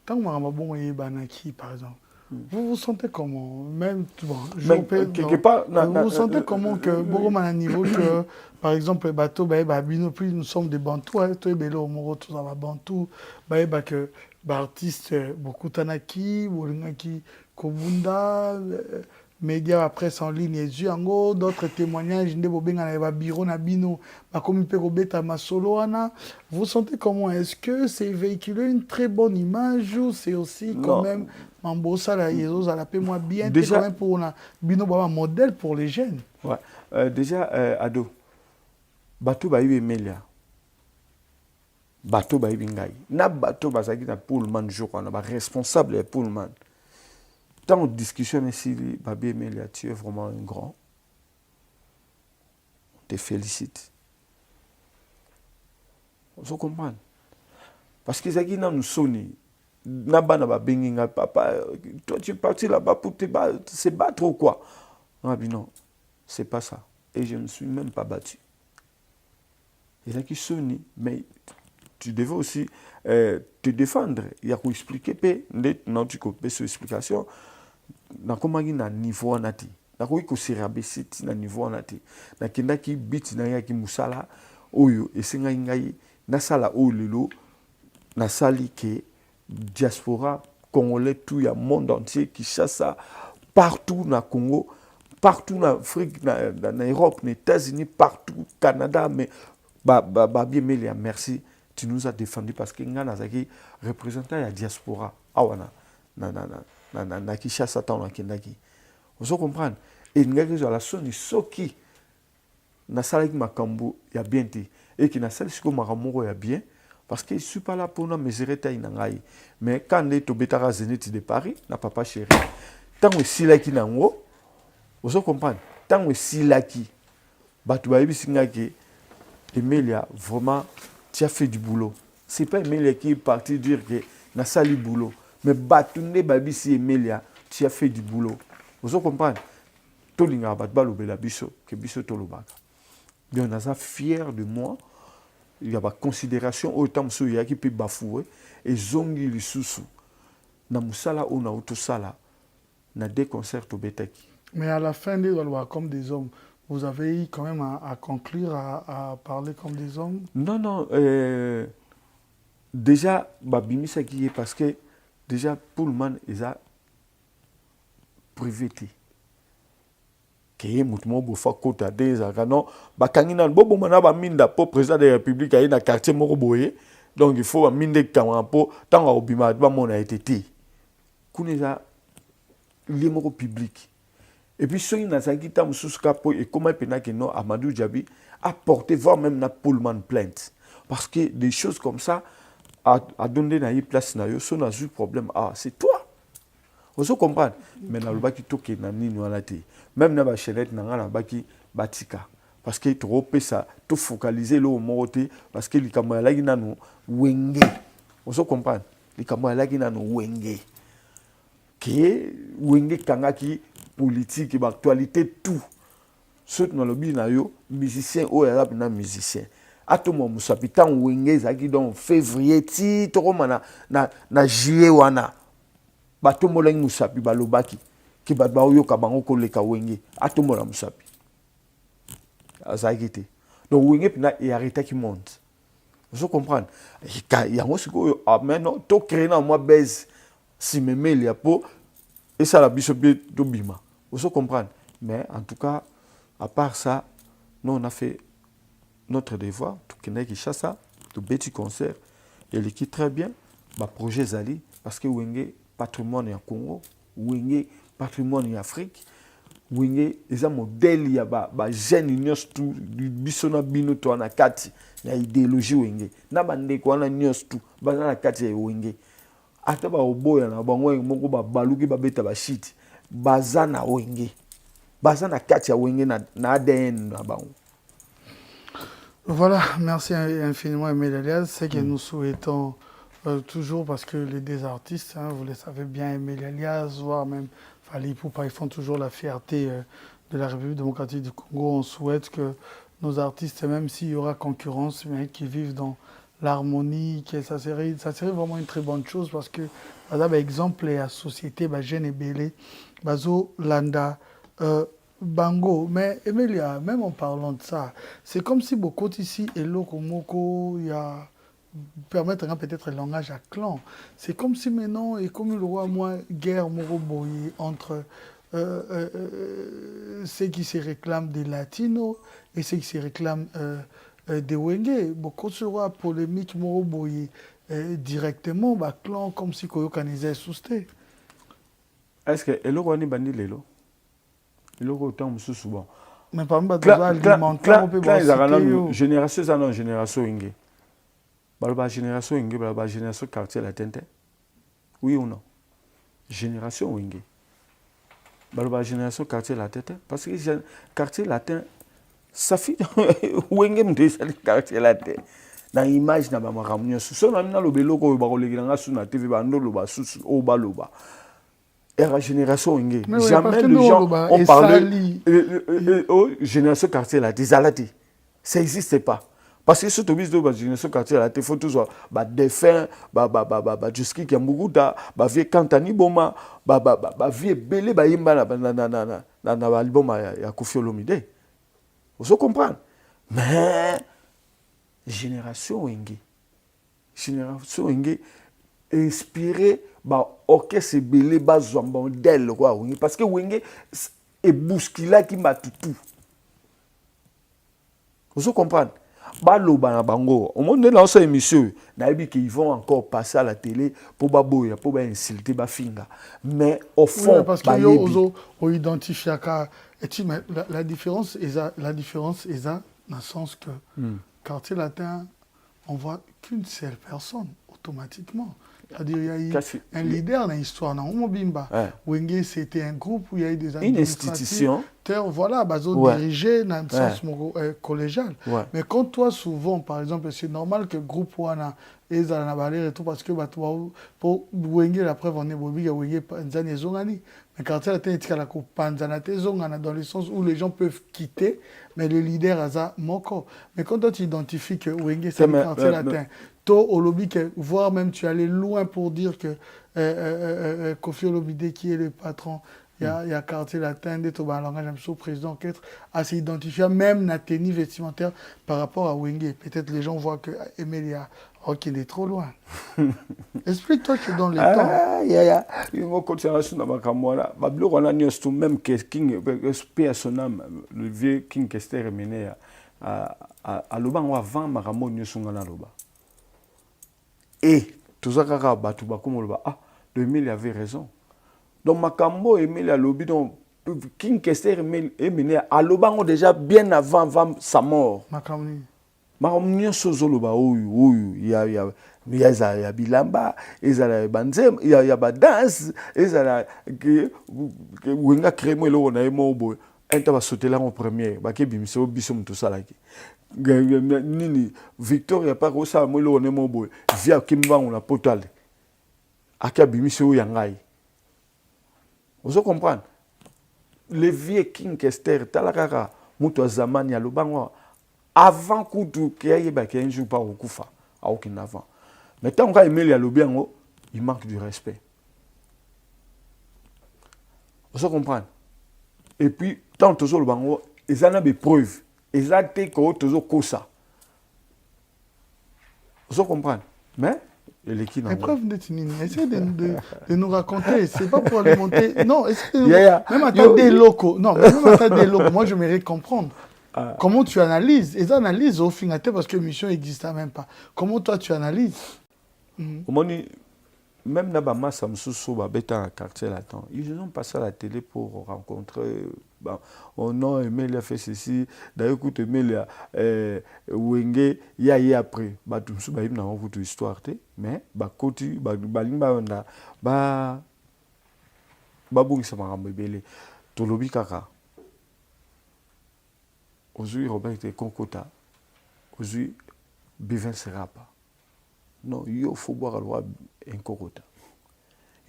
Tant que je bon et banaki, par exemple, vous vous sentez comment? Même, bon, quelque part, vous vous sentez comment que, beaucoup à un niveau que, par exemple, les bateaux, plus nous sommes des bantous, toi et Bélo, Moro, tout ça va bantou, que, artistes, beaucoup tanaki, bolingaki, kobunda, médias presse en ligne et yango d'autres témoignages nde bobenga na ba bureau na bino ba komi pe kobeta masolo wana. Vous sentez comment? Est-ce que c'est véhiculer une très bonne image ou c'est aussi quand même mambosa la yezo za la paix moi bien déjà quand même pour na bino ba modèle pour les jeunes? Ouais. Déjà ado bato ba yibe melia bato ba yibe ngai na bato bazaki na Pullman joko na ba responsable ya Pullman. Dans la discussion ici, Babi Emelia, tu es vraiment un grand. On te félicite. Vous comprenez? Parce que Zaki n'a nous sonné. Naba n'a pas benginga papa. Toi tu es parti là-bas pour te battre ou quoi? Non, c'est pas ça. Et je ne suis même pas battu. Et Zaki sonné, mais tu devais aussi te défendre. Il y a qu'à expliquer, non tu coupes sur explication. Na komaki na niveau anati na ko ko serabesiti na niveau anati na kendaki bit na yaki musala oyo esenga ngai na sala olelo na sali ke diaspora congolais tout ya monde entier qui chasse partout na Congo, partout na Afrique, na Europe, na États-Unis, partout Canada, mais bien Melia, merci, tu nous as défendu parce que nga nazaki représentant la diaspora awana na Kinshasa ta na kendaki. Vous comprenez? Et nga que la soni soki na salaki makambo ya bien te et qui na salaki ko makambo ya bien parce que je suis pas là pour nous mesurer taille nangai. Mais quand les tobetara Zénith de Paris na papa chéri tant que silaki nango vous comprenez? Tant que silaki batu ba bisinga ke Emelia vraiment tu as fait du boulot. C'est pas Emelia qui est parti dire que na sali boulot. Mais Batunde Babisi Emelia, tu as fait du boulot. Vous comprenez? Tolinga Batbalo Bela Biso, que Biso Tolobaka. Bien, on a fier de moi. Il y a pas considération autant que il y a qui peut bafouer et zongi le sous. Na musala ou na autosala, na des concerts au Betaki. Mais à la fin des lois comme des hommes, vous avez eu quand même à conclure, à parler comme des hommes? Non. Déjà, Babimisa qui est parce que déjà, Pullman, ils ont privé. Qui est mouvement pour faire côté des agents. Bakangina, bobo manaba minda pour président de la République à une quartier moroboye. Donc il faut minde kamera pour tant à obima ba mon a été té. Kuneza l'immo public. Et puis ceux qui n'a pas quitté Moussouska pour et comment pena que non Amadou Djabi a porté voire même na Pullman plainte parce que des choses comme ça a donné na y place na yo so na eu problème c'est toi. Vous comprenez? Mais na lobaki toke na nini wana te. Même na ba chelette na ngana baki batika parce que trop ça tout focaliser le moroté parce que likambo ya lagi nanu wenge. Vous comprenez? Likambo ya lagi nanu wenge. Qui wenge kangaki politique et actualité tout. Ceux dans le lobby na yo musicien ou ya na musicien. Atomo musapitan wenge zaki donc février ti toko na juillet wana. Batomo leng musapi balobaki ki batba oyo ka bango ko leka wenge atomo la musapi. Azaki te. Donc wenge pina et arrêta qui monte. Vous comprenez? Il y a aussi maintenant to créer na moi baise si me mêle ya po et ça la biso to bima. Vous comprenez? Mais en tout cas à part ça, nous on a fait notre devoir, tout qui chasse tout petit concert et l'équipe très bien, bah projet Zali parce que Wenge patrimoine en Congo, Wenge patrimoine en Afrique, Wenge les modèles il y a bah jeune union tout bisona bino to na kati ya idéologie Wenge na bande ko na news tout ba na kati ya Wenge ata ba oboya na bango moko ba baluki ba beta ba shit bazana Wenge bazana kati ya Wenge na ADN na bango. Voilà, merci infiniment Emelia. C'est que nous souhaitons Toujours parce que les deux artistes, hein, vous le savez bien, Aimé Alias, voire même Fally Ipupa, ils font toujours la fierté de la République démocratique du Congo. On souhaite que nos artistes, même s'il y aura concurrence, mais qu'ils vivent dans l'harmonie, que ça serait vraiment une très bonne chose parce que, par exemple, exemple, la société, jeune et belé, bazo landa, bango, mais Emilia, même en parlant de ça, c'est comme si beaucoup ici, et Lokomoko, il y a permettre peut-être un langage à clan. C'est comme si maintenant, et comme le roi, moi, guerre moroboye entre ceux qui se réclament des latinos et ceux qui se réclament des wenge. Beaucoup de roi polémique moroboye directement, clan comme si Koyo Kanizé sousté. Est-ce que le roi n'est bandi lelo? Le roi autant souvent. Mais par exemple, alimentaire, on peut voir génération, ça non, génération inge. La génération inge, la génération quartier latin. Oui ou non? Génération inge. La génération quartier latin. Parce que quartier latin, ça fait wenge m'desa quartier latin. Dans l'image, na ba makamnyo. So na mina lobelo ko ba kolekila nga su na TV ba ndolo ba su o ba loba. La génération inge. Jamais les gens ont parlé génération quartier latin. Ça n'existe pas. Parce que ce que tu as dit, quartier là, il faut toujours défunt, jusqu'à qui a beaucoup de vie Kantani Boma, vie belé, yimba na l'album ya Koffi Olomide. Vous comprenez? Mais génération Wenge inspiré orchestre belé bazwamba d'elle quoi Wenge parce que Wenge est bousculé qui m'a tout. Vous comprenez? Baloba na bango au monde dans cette émission naïbi qu'ils vont encore passer à la télé pour baboya pour insulter bafinga mais au fond oui, parce que yo identifier la différence est dans le sens que quartier latin on voit qu'une seule personne automatiquement. C'est-à-dire il y a eu un leader dans l'histoire dans Omobimba. Wenge c'était un groupe où il y a eu des une institution. Voilà, dirigé dans le sens collégial. Ouais. Mais quand toi souvent par exemple c'est normal que le groupe wana ezala na balere et tout parce que pour Wenge la preuve on est bobi ya Wenge nzani ezongani. Mais quartier latin est la panzana tezongana dans le sens où les gens peuvent quitter mais le leader aza moko. Mais quand toi tu identifies que Wenge c'est le quartier latin au lobby, voire même tu allais loin pour dire que Koffi Olomide qui est le patron, il y a quartier latin, des langage un président qui est assez identifié, même la tenue vestimentaire par rapport à Wenge. Peut-être les gens voient que Emilia qu'il est trop loin. Explique-toi que dans les temps. Il y a continuation dans ma caméra. Bablo on a même que King paix son âme, le vieux King Kester mené à Loba avant Maramo Nyosungana Loba. Et tout ça, Emile avait raison. Donc, Makambo, Emile a lobby, donc, King Kester Emile a Lobango déjà bien avant sa mort. Makamni. Makamni, Sozoloba, il y a Bilamba, il y a Banzem, il y a Badance, il y a Wenga Crémo, il y a Mobo. Un va sauter là en premier, Baké Bimso, Bissom, tout ça là. Nini Victoria pas ça moi le nemo boy via kimba on la potale akabimisi o yangai vous comprenez les vieux King Kester talakaka muto zamani ya lobango avant kutu kiayeba ki un jour pas okufa a aucun avant mais tant qu'on Emile ya lobiango il manque du respect vous comprenez et puis tant toujours lobango ils en ont des preuves exact que toujours ça. Vous comprenez? Mais l'équipe n'a pas. Essayez de nous raconter. C'est pas pour alimenter. Non, même à des locaux. Non, même à des locaux. Moi, je m'aimerais comprendre. Comment tu analyses? Et analyses au final parce que l'émission n'existe même pas. Comment toi tu analyses? Même Nabama Samsou Babeta quartier latin, ils ont passé à la télé pour rencontrer. On a Emile a fait ceci. D'ailleurs, écoute, Emile Wenge, il y a après. Tout ça, il y a une histoire. Mais, côté, Balimba, Babou, ça m'a rembellé. Tolobi Kaka. Aujourd'hui, Robert était Konkota. Aujourd'hui, Bivin Serapa. non, il faut boire le roi Incorota.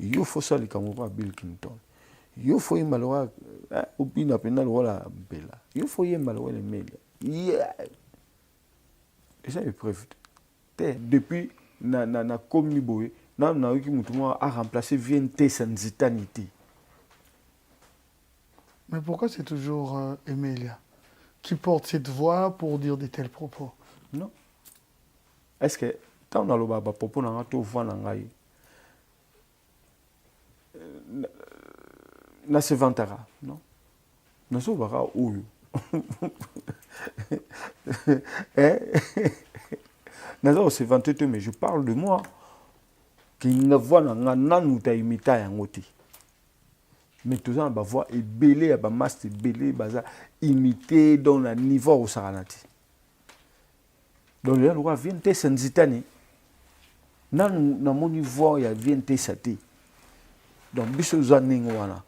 Il faut ça, le Cameroun, Bill Clinton. Il faut y malheur, au pina pénal, voilà, Bella. Il faut y malheur, les mails. Et ça est prévu. Depuis, na commis boy, na eu qui m'a remplacé VNT sans zitanité. Mais pourquoi c'est toujours Emilia qui porte cette voix pour dire de tels propos? Non. Est-ce que, quand on a le baba propos, on a tout voix dans l'aïe. Na se vantara, non? Na so bara oyo. Na se vanter, mais je parle de moi. Qui ne voit na nanu ta imita yangote. Mais tout ça, ba voix est belé, ba master belé, baza imité dans le niveau au saranati. Donc le roi vient te senzitani. Na mon niveau ya vient te sati. Donc biso zaningo wana.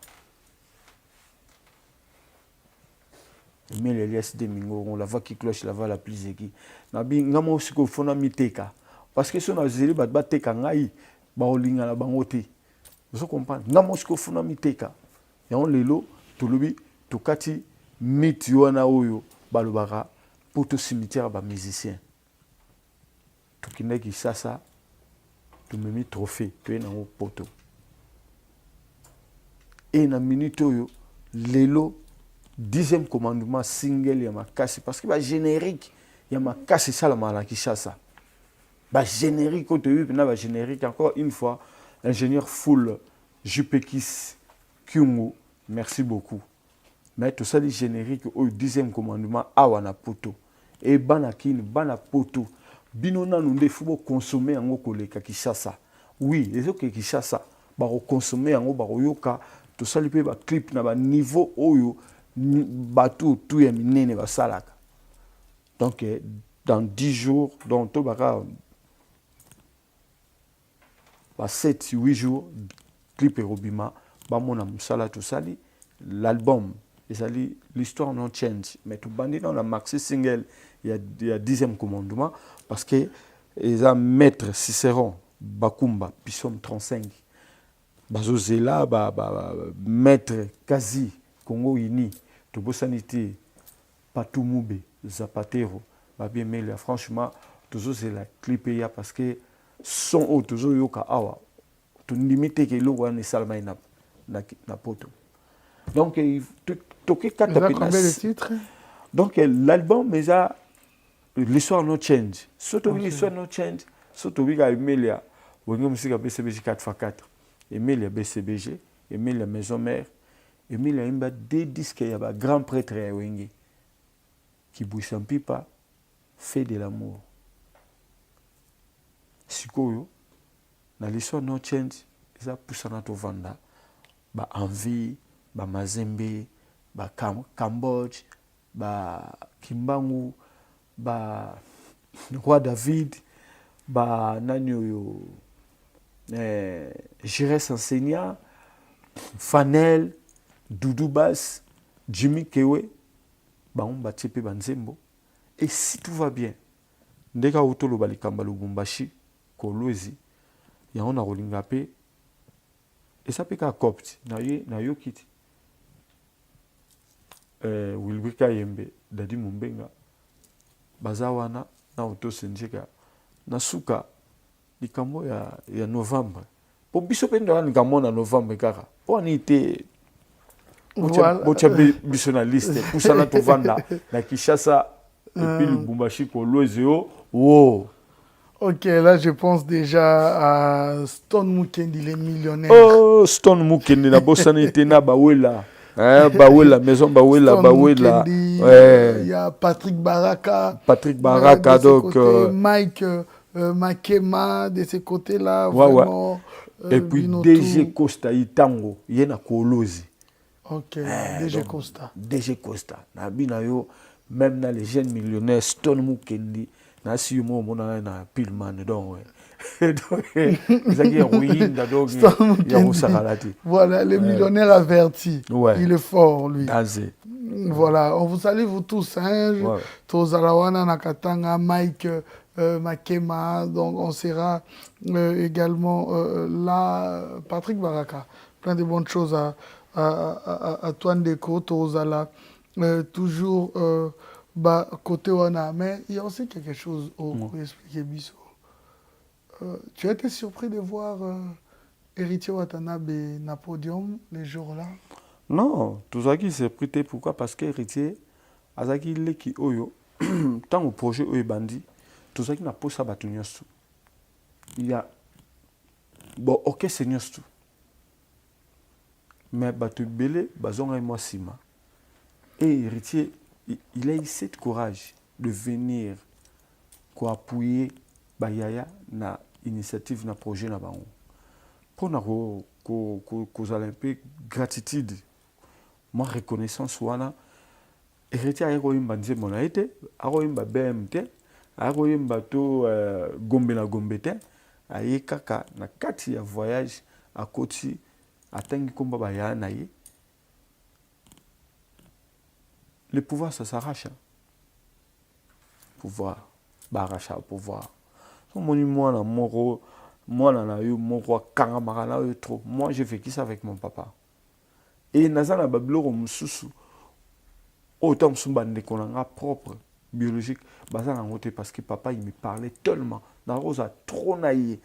Mais les liasses de mingo, on la voix qui cloche, la voix la plus aiguë. Nabi ngamo siko fona miteka. Parce que si on a zéli bat teka ngai, ba olinga la bangote. Vous comprenez? Ngamo siko fona miteka. Et on lelo, to lobi, to kati miti wana oyo balobara pour tout cimetière ba musicien. To kineki sasa, to memi trophée, to ena o poto. Et na minute oyo lelo 10e commandement single ya makasi parce que ba générique ya makasi salama la Kinshasa. Ba générique au début na ba générique encore une fois ingénieur full Jupekis Kyungo, merci beaucoup. Mais tout ça les générique au 10e commandement awana poto et banakin bana poto binona nunde faut consommer en koleka Kinshasa. Oui, les autres Kinshasa ba consommer en ba yoka tout ça les ba clip na ba niveau oyo bateau tout est miné ba salaka. Donc dans 10 jours donc to baka ba 7-8 jours clip et robima ba mona musala tout ça l'album et ça l'histoire non change mais tout bandit dans la maxi single il y a 10e commandement parce que ils a maître Cicéron Bakumba Pissom 35 bazozela maître Kazi Congo Uni Tobo Sanité Patoumube Zapatero bien mais franchement toujours c'est la clip ya parce que son toujours yoka awa to limite que lo wana salma na poto donc toqué quatre combien de titres? Donc l'album mais ça l'histoire no change surtout l'histoire no change surtout oui Emilia wenge musique BCBG 4x4 Emilia BCBG Emilia maison mère Emilia imba des disques ya ba grand prêtre ya wenge qui bouge pipa fait de l'amour sikoyo na l'histoire no change ça pousse na to vanda ba envie ba mazembe ba Cambodge ba Kimbangu ba roi David ba nanyo Jires enseignant Fanel Doudou Bass Jimmy Kewe ba on batipe banzembo et si tout va bien ndeka utolo balikamba Lubumbashi Kolwezi ya on a rolinga pe et ça peut qu'à copte na yo kiti Wilbrika Yembe Dadi Mumbenga bazawana na auto senjeka na suka likambo ya novembre po biso pe ndo likambo na novembre kaka po ani te bocha biso na liste pusana to vanda na Kinshasa et puis Lubumbashi Kolwezi oh. Ok, là je pense déjà à Stone Mukendi, les millionnaires. Oh, Stone Mukendi, la bossanité na bawela. Bawela, maison Bawela, Bawela. Il y a Patrick Baraka. Patrick Baraka, donc. Mike Makema, de ces côtés-là. Vraiment, et puis DG Costa, Itango, il y a Kolozi. Ok, DG Costa. DG Costa. Nabinayo, même dans les jeunes millionnaires, Stone Mukendi. Nasi mo mona na Pilman donc voilà les millionnaires avertis. Il est fort lui. Voilà, on vous salue vous tous hein. Tozalawana Nakatanga Mike Makema, donc on sera également là, Patrick Baraka, plein de bonnes choses à Toine Deco, Tozala, toujours côté Wana, mais il y a aussi quelque chose pour expliquer Bissot. Tu as été surpris de voir Héritier Watanabe na podium les jours-là? Non, tout ça qui s'est prêté, pourquoi? Parce que Héritier, Azaki Leki Oyo, tant au projet Oyo Bandi, tout ça qui n'a pas ça battu. Il y a. Bon, ok, c'est tout. Mais Batu Bele, Bazon et moi Sima. Et Héritier, il a eu cette courage de venir pour appuyer Bayaya na initiative, na projet na bango. Pour nous, qu'aux Olympiques, gratitude, moi reconnaissance wana. Héritier a eu une bande monaïte, a eu une BMT, a eu une bateau gombe na gombete, a eu kaka na kati ya voyage à côté, à tangi komba Bayaya na ye. Le pouvoir, ça s'arrache. Pouvoir, barracha pouvoir. Moi, j'ai vécu ça avec mon papa. Et Nazana Bablo Moussou, autant de qu'on propre, biologique, parce que papa il me parlait tellement. Dans Rosa, trop naïf.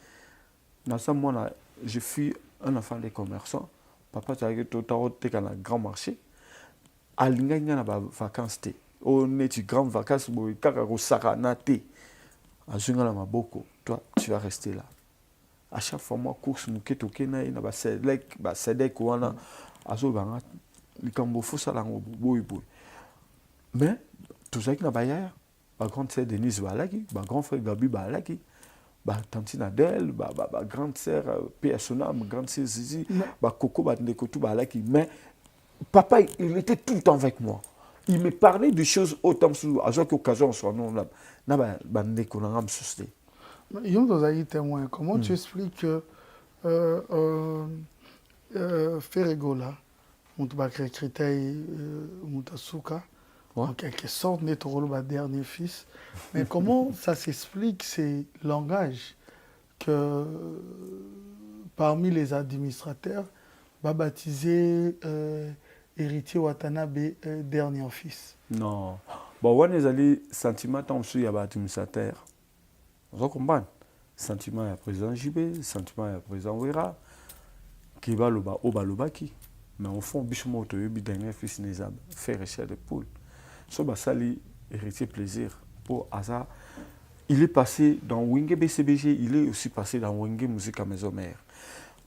Moi, je suis un enfant des commerçants. Papa, tu as été dans un grand marché. Alinga na ba vacances te on est grand vacances boy kaka ko saka na te azunga na maboko toi tu vas rester là à chaque fois moi course muketo kena na ba sedek wana azo banga likambo fosa la boy boy mais tout ça qui na Bayaya ba grande sœur Denise balaki ba grand frère Gabi balaki ba tante Nadel ba grande sœur Persona grande sœur Zizi ba Coco ba ndeko tout balaki mais papa, il était tout le temps avec moi. Il me parlait de choses autant à chaque occasion, son nom là. Témoin. Comment tu expliques que Ferregola, Moutbakre Kritaï, Moutasuka, en quelque sorte, n'est pas le dernier fils. Mais comment ça s'explique ces langages que parmi les administrateurs va baptiser Héritier Watanabe dernier fils? Non. Bon, on est allé sentiment tant qu'il y a administrateur. Vous comprenez? Sentiment il y a président JB, sentiment il y a président Wera, qui va le bas au balobaki. Mais au fond, bichement au dernier fils Nezab, faire échelle de poule. So basali héritier plaisir pour Asa. Il est passé dans Wenge BCBG, il est aussi passé dans Wenge Musique à Maison Mère.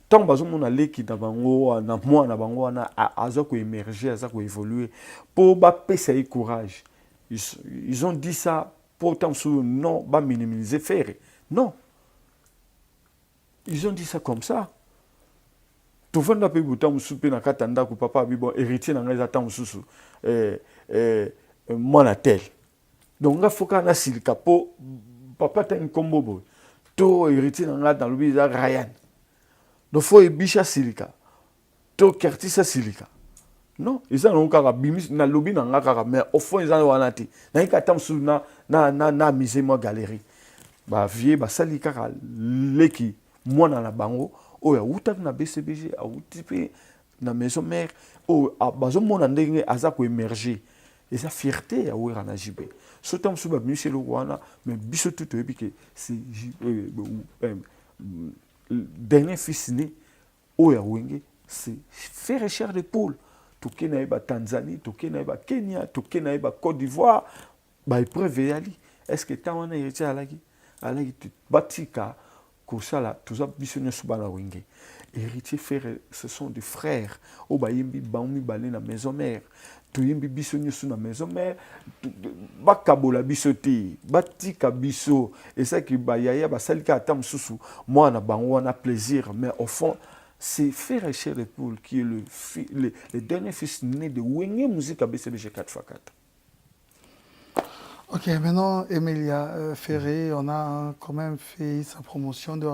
Tant que mon allé qui na bango na moi na bango na azako émerger azako évoluer pour ba pesa courage ils ont dit ça pour tant sous non ba minimiser faire non ils ont dit ça comme ça tout le monde a pu bouton souper na katanda ku papa bi bon héritier na ngaza tant susu moi na tel donc nga foka na silika po papa ta nkombo bo to héritier na ngaza dans le biza Ryan. Donc, il faut bicha silika. To kertisa silika. Non, ils ont encore bimis na lobby na ngaka mais au fond ils ont wanati. Na ikatam su na mise moi galerie. Ba vie ba salika leki moi na bango o ya utak na BCBG a utipe na maison mère o bazo mona ndenge aza ko émerger. Et sa fierté a ouera na JB. Sotam su ba bimis le wana mais biso tout que c'est dernier fils né Oya Wenge, c'est faire chair de poule. Tout naïba Tanzanie, tout naïba Kenya, tout naïba Côte d'Ivoire, bah épreuve yali. Est-ce que tant on a hérité à la batika, Kosala, tout ça bisonné subala Wenge. Héritier frère, ce sont des frères. Au bayimbi baumi balé na maison mère. Tu yimbi bisonné sous la maison mère. Bakabola bisoti, batika biso. Et ça qui bayaya basalika atam susu. Moi na bango on a plaisir, mais au fond c'est Frère Cher de Poule qui est le dernier fils né de Wenge Musique à BCBG 4x4. Ok, maintenant, Emilia Ferré, on a quand même fait sa promotion de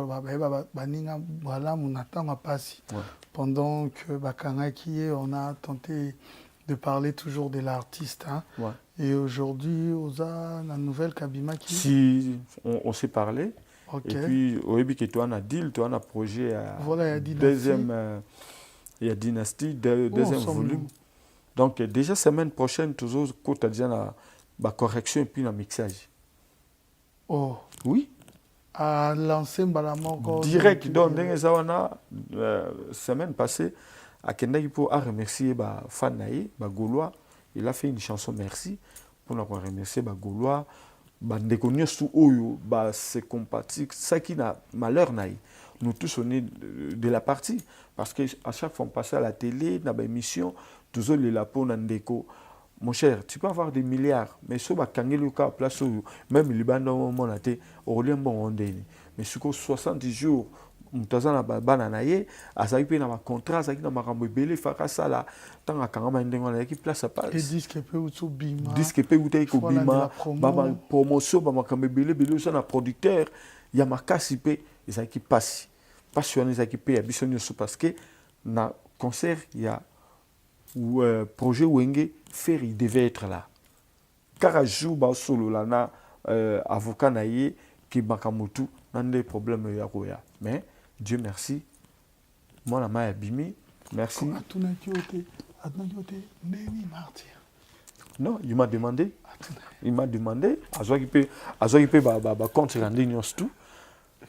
Baninga, voilà, mon attend à passer. Pendant que Bakanga qui est, on a tenté de parler toujours de l'artiste. Hein. Ouais. Et aujourd'hui, Oza, la nouvelle Kabima qui... Si on s'est parlé, Ok. et puis au début que toi on a deal, toi on a projet à Voilà, il y a Dynasty. deuxième, il y a Dynasty, deuxième volume. Donc déjà semaine prochaine, toujours quand tu as déjà la correction et puis le mixage. Oh. Oui. À lancer Mbalamoko. Direct, donc semaine passée, à Kendaki pour remercier Fanaï, Gaulois. Il a fait une chanson merci pour nous remercier Gaulois. C'est compatible. Ça qui n'a malheur naï. Nous tous on est de la partie. Parce qu'à chaque fois on passe à la télé, dans l'émission, toujours les lapons n'andéco. Mon cher, tu peux avoir des milliards, mais si tu as le cas place où même les bandes ont monté, Aurélien bon mais sur 70 jours, mutazana banana ye, azaïpe na ma contrat, azaïpe na ma rambébélé, fakasa la, tant à quand même on a qui place à Paris. Et disque peu ou tout bima. Disque peu ou t'es bima, baba promotion, baba kambébélé, belé ça na producteur, y a ma casse ils qui passe, passionné ils qui paye abissonné parce que na concert il y a ou projet Wenge faire il devait être là. Car jour ba solo là na avocat naïe qui bakamutu nan des problèmes ya koya. Mais Dieu merci. Moi la main abîmé. Merci. Non, il m'a demandé. Il m'a demandé. Azoa qui peut compte rendre nyos tout.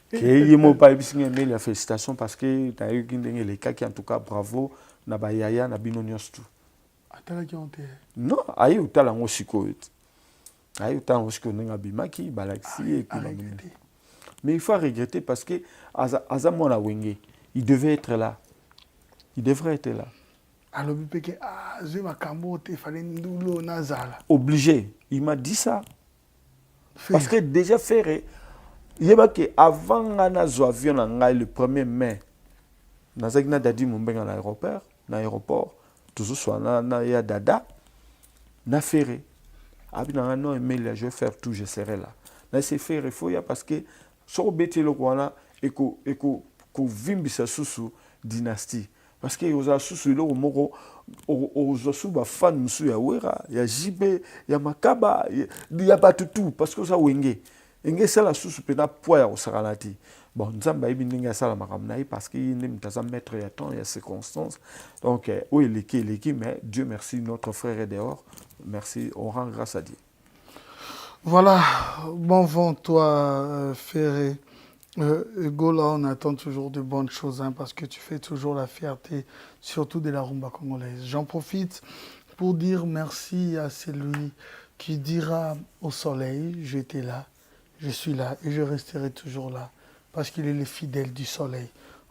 Que il m'a pas bisinga mais la félicitations parce que t'as eu les cas qui en tout cas bravo na ba yaya na bino nyos tout. Non, aïe ou tala ngosiko. Aïe ou tala ngosiko n'enga bimaki balaxi et puis mais il faut regretter parce que Azamona Wenge, il devait être là. Il devrait être là. Alors, Obligé. Il m'a dit ça. Parce que déjà fait, il y a que avant avion le 1er mai, Nazagna Dadi Mumbenga l'aéroport, toujours soit na Dada, na ferré. Abina non email, je vais faire tout, je serai là. Là c'est faire il faut parce que so beti lo kwana et ko vimbisa susu dynastie parce que yoza susu lo moko ozosu ba fan musu ya wera ya jibe ya makaba ya batutu parce que ça wenge enge sala susu pena poya osakalati bon nzamba ibindinga sala makamna parce que ne mtaza mettre ya temps ya circonstances donc oui l'équipe mais Dieu merci notre frère est dehors merci on rend grâce à Dieu. Voilà, bon vent toi Ferré. Hugo, là on attend toujours de bonnes choses hein, parce que tu fais toujours la fierté, surtout de la rumba congolaise. J'en profite pour dire merci à celui qui dira au soleil, j'étais là, je suis là et je resterai toujours là parce qu'il est le fidèle du soleil.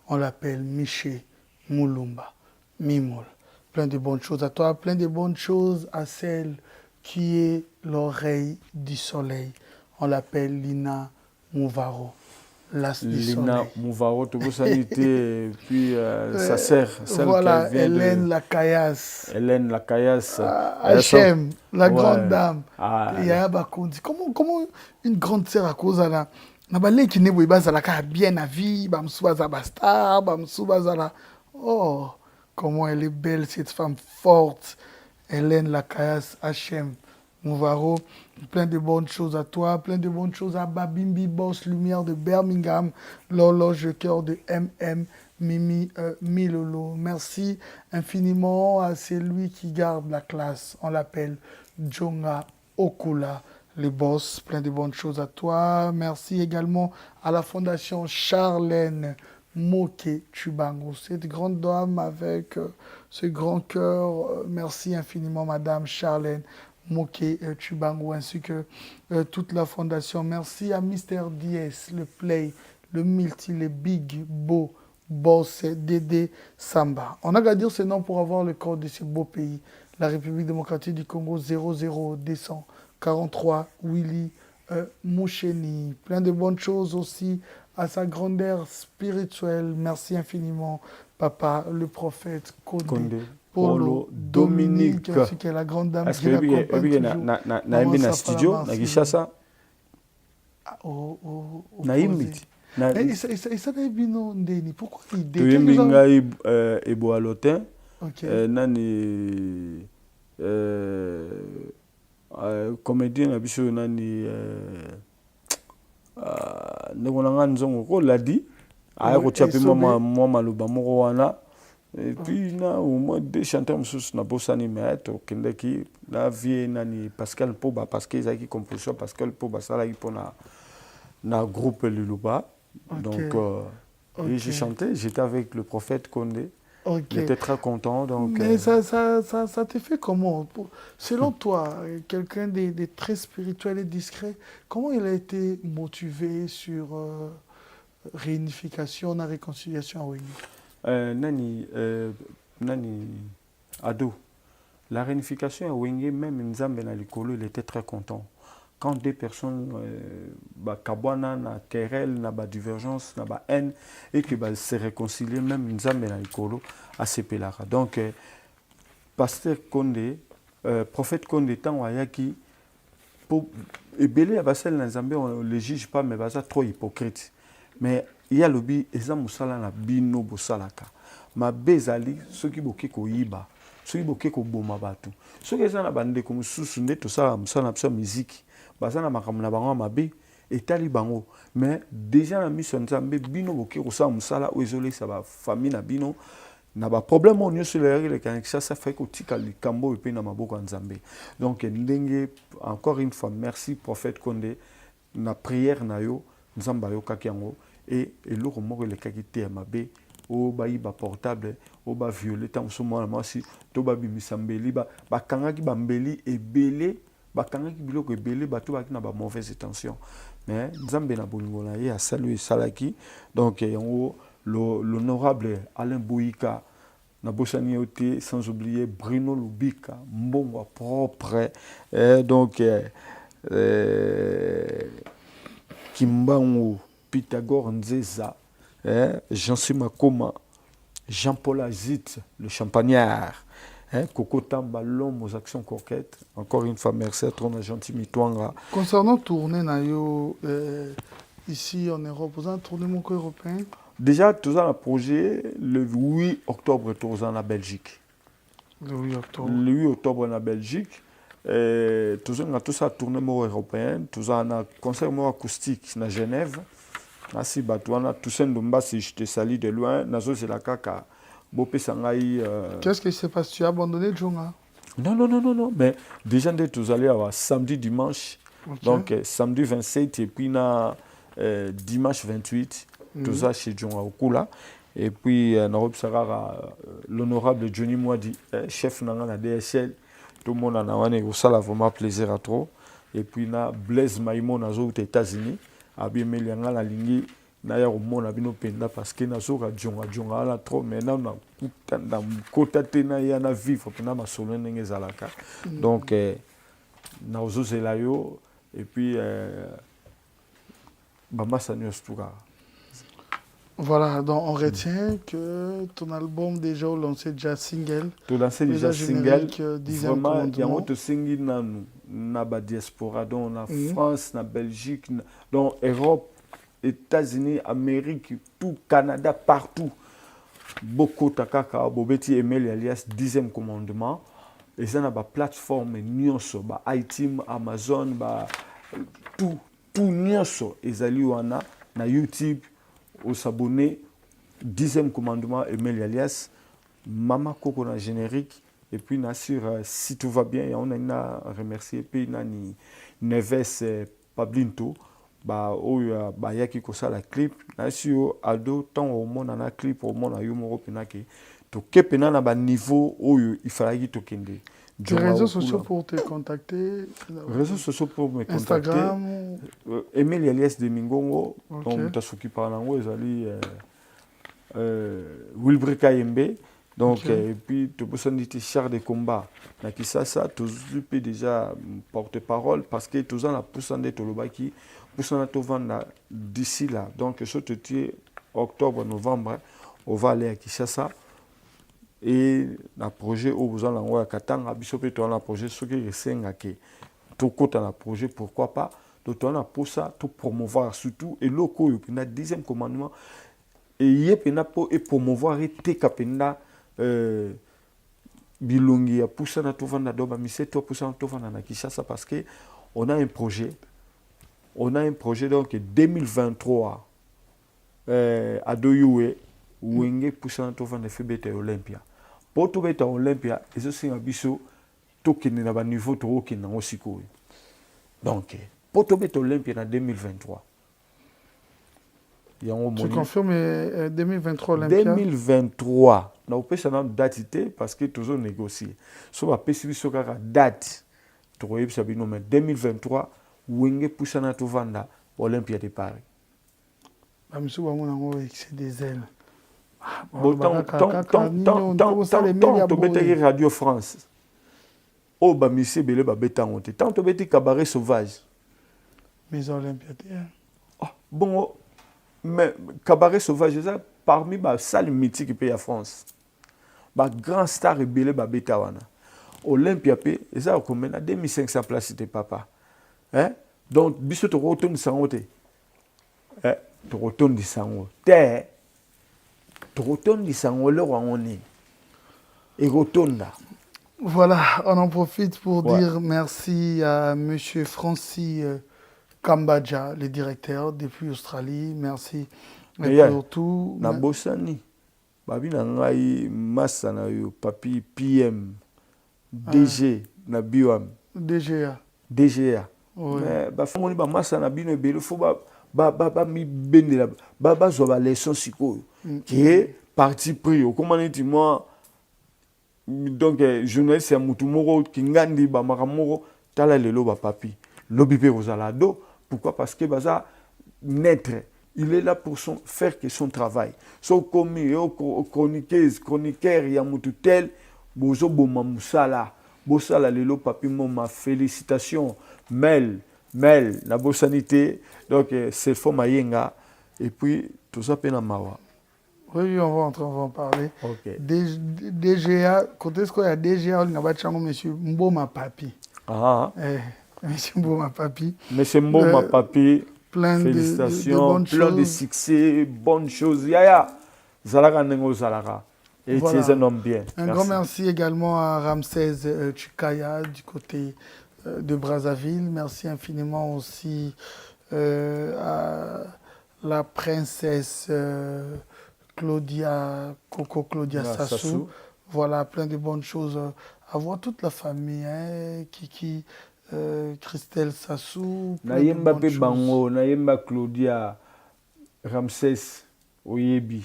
On l'appelle Miché Moulumba, Mimol. Plein de bonnes choses à toi, plein de bonnes choses à celle qui est l'oreille du soleil. On l'appelle Lina Mouvaro, l'as du soleil. Lina Mouvaro, tu peux saniter, puis sa sœur, celle voilà, qui vient Hélène Lacaillasse. Hélène Lacaillasse. Hachem, la grande dame. Comment une grande sœur à cause de la... qui n'est pas bien à vie, oh, comment elle est belle, cette femme forte. Hélène Lacaillasse, Hachem, Mouvaro, plein de bonnes choses à toi, plein de bonnes choses à Babimbi Boss, Lumière de Birmingham, l'horloge cœur de MM, Mimi Milolo. Merci infiniment à celui qui garde la classe. On l'appelle Djonga Okula, le boss. Plein de bonnes choses à toi. Merci également à la fondation Charlène Moké Chubango, cette grande dame avec ce grand cœur. Merci infiniment, Madame Charlène Moké Chubango, ainsi que toute la fondation. Merci à Mister DS, le Play, le Multi, le Big Beau Boss, Dédé Samba. On a qu'à dire ce nom pour avoir le code de ce beau pays. La République démocratique du Congo 00243 Willy Moucheni. Plein de bonnes choses aussi à sa grandeur spirituelle. Merci infiniment, Papa, le prophète Condé. Polo Dominique, ainsi que la grande dame qui l'accompagne toujours. Na studio, na Gishasa. Et ça n'a bino ndeni. Pourquoi il dit? Tu es Ebo Alotin. Nani comédien na biso nani ndeko nzongo ko ladi aya ko tiapi moi maloba moko wana et puis na au moins deux chanteurs mususu na bosani mais to kendeki la vie nani Pascal Poba parce que ils a qui composition Pascal Poba ça là il pour na groupe Luluba donc et j'ai chanté, j'étais avec le prophète Condé. Il était très content. Donc, mais ça te fait comment? Selon toi, quelqu'un de très spirituel et discret, comment il a été motivé sur réunification, la réconciliation à Wenge? Nani Ado, la réunification à Wenge, même Nzambe na Likolo, il était très content. Quand deux personnes, kabwana na querelle, na divergence, na haine, et que se réconcilient, même Nzambe na Likolo, à Sepelara. Donc, pasteur Condé, prophète Condé, tant wayaki, pour ebele abasel na Nzambe, on ne le juge pas, mais basa trop hypocrite. Mais il y a le bi, eza musala na bino bosalaka. Ma bezali, ceux qui boke ko yiba, ceux qui boke ko boma batu. Ceux qui sont na bande comme sous nde to ça musala na musique. Bazana makamuna bango mabe etali bango mais déjà na mission Nzambe bino boki ko sa musala o isolé sa ba famille na bino na ba problème on sur le connexion ça fait ko tika likambo et puis na maboko Nzambe donc ndenge encore une fois merci prophète Condé na prière na yo Nzamba yo kakiango et eloko moko le kakite mabe o ba iba portable o ba violer tant so moi si to ba bimisambeli ba kangaki ba mbeli ebele bakangaki biloko ebele bato baki na ba mauvaise intention mais Nzambe na bolingo na ye a salué salaki donc yango l'honorable Alain Bouyika na bosani yote sans oublier Bruno Lubika mbongo propre donc Kimbango Pythagore Nzeza Jean-Cy Makoma Jean-Paul Azit le champagnard Coco Tamba, l'homme aux actions coquettes. Encore une fois, merci à ton gentil Mitouanga. Concernant tourner ici en Europe, vous avez tourné mon européen? Déjà, tout un projet le 8 octobre, tout en Belgique. Le 8 octobre. Le 8 octobre en Belgique. Tout ça tourné mon européen. Tout un concert acoustique à Genève. Merci, Batouana. Tout ça, je te salue de loin. Nazo, c'est la caca. Qu'est-ce qui se passe? Tu as abandonné Djonga? Non. Mais déjà, nous allons samedi, dimanche. Okay. Donc, samedi 27 et puis dimanche 28, tout ça chez Djonga Okula. Et puis, l'honorable Johnny Mwadi, chef de la DSL. Tout le monde a vraiment plaisir à trop. Et puis, Blaise Maïmon aux États-Unis. Abimé la ligne. Naya omona bino penda parce que nazoka djonga ala trop maintenant na kota tena ya na vivre pena masolo ndenge zalaka donc na ozozela yo et puis bamasa nyostuka. Voilà, donc on retient que ton album déjà lancé déjà single. Tu lancé déjà single. Vraiment, il y a un autre single na ba diaspora donc na France, na Belgique, dans Europe, États-Unis, Amérique, tout Canada, partout. Beaucoup takaka bobeti Emel alias 10e commandement. Et ça na ba plateforme nyonso, ba iTunes, Amazon, ba tout nyonso ezali wana na YouTube au s'abonner 10e commandement Emel alias Mama Koko na générique et puis na sur si tout va bien on a remercié puis nani Neves Pablinto ba oyo ba yaki ko sala clip na sur ado tant au monde na clip au monde yo moko penake to kepena na ba niveau oyo il fallait to kende. Les réseaux sociaux pour te contacter. Réseaux sociaux pour me contacter. Instagram. Emel alias de Mingongo donc ta soki parlango ezali Wilbrika Yembe. Donc, et puis, tu peux dire char de combat. Na Kisasa, tu peux déjà porte-parole parce que tu as la poussante de Tolobaki, poussante de vendre d'ici là. Donc, ce que octobre, novembre, on va aller à Kinshasa. Et le projet où vous allez à Katanga, tu as un projet, ce qui est Sengake. Tu as un projet, pourquoi pas. Tu as un pour ça, tu promouvoir surtout. Et locaux, il y a 10e commandement. Et il y a pour promouvoir et Tekapenda. Bilongi ya poussa na tovanda doba miseto poussa na tovanda na Kinshasa parce que on a un projet. On a un projet donc 2023 à Doyoue, où on est poussé à faire Olympia. Pour tout bête Olympia, et ça c'est un biseau, tout qui n'est pas niveau trop qui n'a aussi couru. Donc, pour tout bête Olympia en 2023. Tu confirmes 2023 Olympia? 2023. On peut ça date parce que toujours négocier. Soit on peut sur la date. Tu vois, 2023, où on est poussé à faire Olympia de Paris. Monsieur Bamoun a c'est des ailes. Tant Radio France. Oh, bah, monsieur Belé, bah, béton. Tant que tu cabaret sauvage. Mais Olympia. Bon, mais cabaret sauvage, c'est parmi les salles mythiques qui payent à France. Les grands stars et Belé, bah, béton. Olympia, et ça, on a 2500 places de papa. Hein? Donc, bisous, tu retournes sans ôter. Tu retournes du sang. Tu retournes du sang, là où on est. Et retourne là. Voilà, on en profite pour dire merci à M. Francis Kambadja, le directeur depuis Australie. Merci pour tout. Na Bossani, babi na ngai massa na yo papi PM DG na biwam. DGA. Mais ba famoni ba massa na bino ebele fo ba mi bendela ba zo ba leçon sikoyo qui est parti pris. Comment dis-moi donc journaliste ya mutu moko ki ngandi ba makamoko tala lelo ba papi lobi pe ozalado. Pourquoi? Parce que baza naître, il est là pour faire que son travail. So commis chroniqueur ya mutu tel bozo boma musala bosala lelo papi ma félicitations Mel la bossanité donc c'est fort mayenga et puis tout ça pena mawa. Oui, on va en parler. OK. DGA, quand est-ce qu'il y a DGA, on va dire monsieur Mboma Papi. Monsieur Mboma Papi. Monsieur Mboma Papi, plein félicitations, plein de succès, bonnes choses. Yaya, Zalaga Nengo Zalaga. Et tu es un homme bien. Un grand merci également à Ramsès Chikaya du côté de Brazzaville. Merci infiniment aussi à la princesse Coco Claudia Sassou. Voilà, plein de bonnes choses. À voir toute la famille, hein, Kiki, Christelle Sassou. Nayemba Bango, Nayemba Claudia, Ramsès, Oyebi.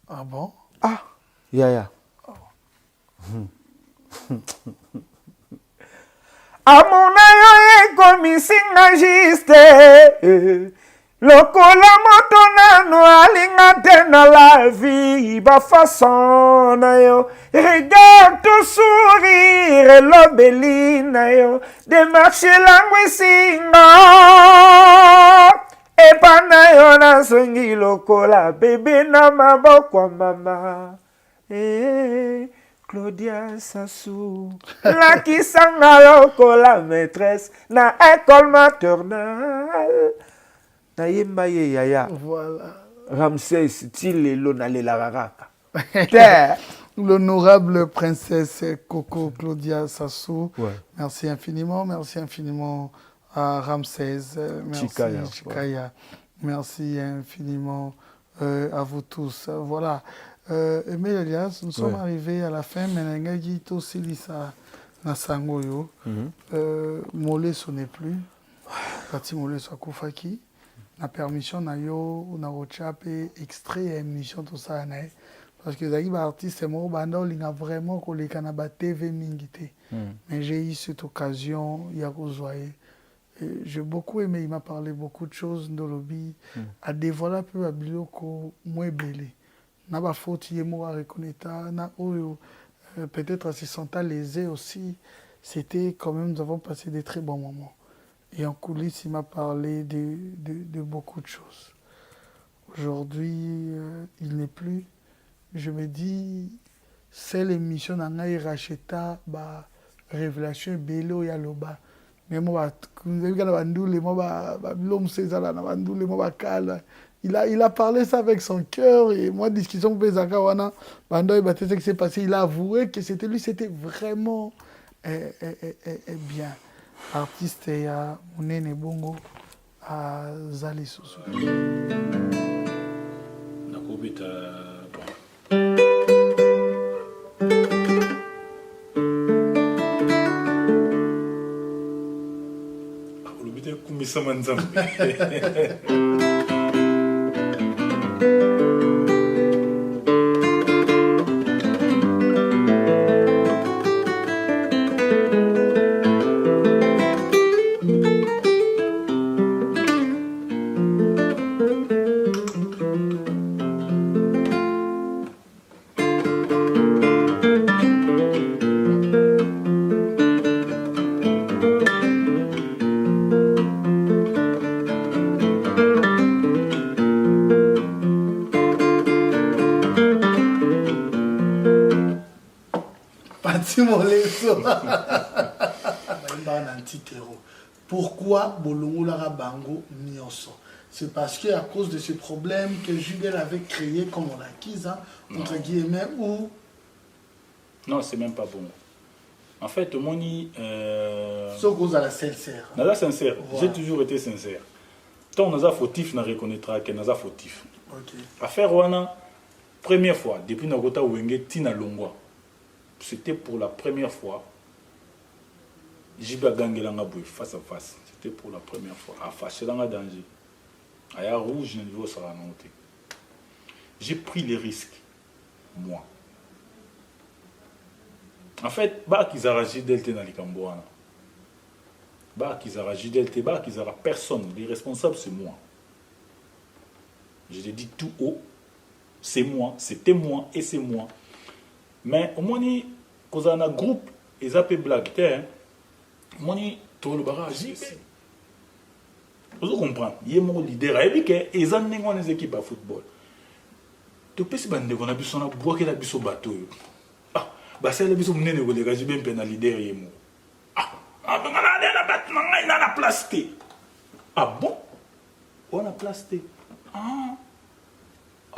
Ah bon? Ah, Yaya. Amonayo komisinga juste. Lokola moto nano alinga tena la vie ba façon na yo. Regarde tout sourire l'obelina yo. Démarche langue singa. E pana yo na songi lokola bébé na maboko mama. Claudia Sassou, la qui sanga lokola maîtresse na école maternelle. Na yemba ye yaya. Voilà. Ramsès Tilelo na lelaraka. L'honorable princesse Coco Claudia Sassou. Ouais. Merci infiniment à Ramsès. Merci Chikaya. Ouais. Merci infiniment à vous tous. Voilà. Emile Elias, nous sommes arrivés à la fin. Maintenant, Gito Silisa Nasangoyo. Molé sonne plus. Kati Molé Sakufaki. La permission na yo na rochape extrait émission tout ça na parce que les artistes mo bando linga vraiment ko le kanaba TV mingité. Mais j'ai eu cette occasion il y a j'ai beaucoup aimé, il m'a parlé beaucoup de choses dans le lobby à dévoiler un peu à biloko moins belé. Na ba faute yemo à reconnaître na peut-être se sentant lésé aussi. C'était quand même nous avons passé des très bons moments. Et en coulisses, il m'a parlé de beaucoup de choses. Aujourd'hui, il n'est plus. Je me dis, c'est l'émission d'Angaï Racheta, Révélation Bélo Yaloba. Mais moi, il a parlé ça avec son cœur. Et moi, discussion avec Zakawana, ce qui s'est passé, il a avoué que c'était lui, c'était vraiment est bien. Artiste ya Munene Bongo à Zali Soso. Nakobita Olubita kumisa manzambe. Pourquoi Bolongo Lara Bango Nyonso? C'est parce qu'à cause de ce problème que Jubel avait créé, comme on l'a acquis, hein, entre guillemets, ou... Non, c'est même pas bon. En fait, mon Sauf cause à la sincère. Naza sincère. Voilà. J'ai toujours été sincère. Tant Naza fautif, na reconnaîtra que Naza fautif. Ok. Affaire Wana, première fois, depuis Nagota Wenge Tina Longwa, c'était pour la première fois. Jiba Gangelanga Boué, face à face. C'était pour la première fois. À Fachelanga danger. À rouge, niveau ça va monter. J'ai pris les risques, moi. En fait, bah qu'ils arrachent Delte dans les Cambouana. Bah qu'ils arrachent Delte, bah qu'ils arrachent personne. Les responsables, c'est moi. Je l'ai dit tout haut. C'est moi, c'était moi et c'est moi. Mais au moins, quand on a un groupe, ils appellent blague. Moni to le barrage vous comprenez il est mon leader et puis que ils ont une équipe à football to pesi bande qu'on a besoin na bloquer la biso bateau ah bah c'est le biso munene ko les gars bien peine leader yemo ah ben on a la place ah bon on a place ah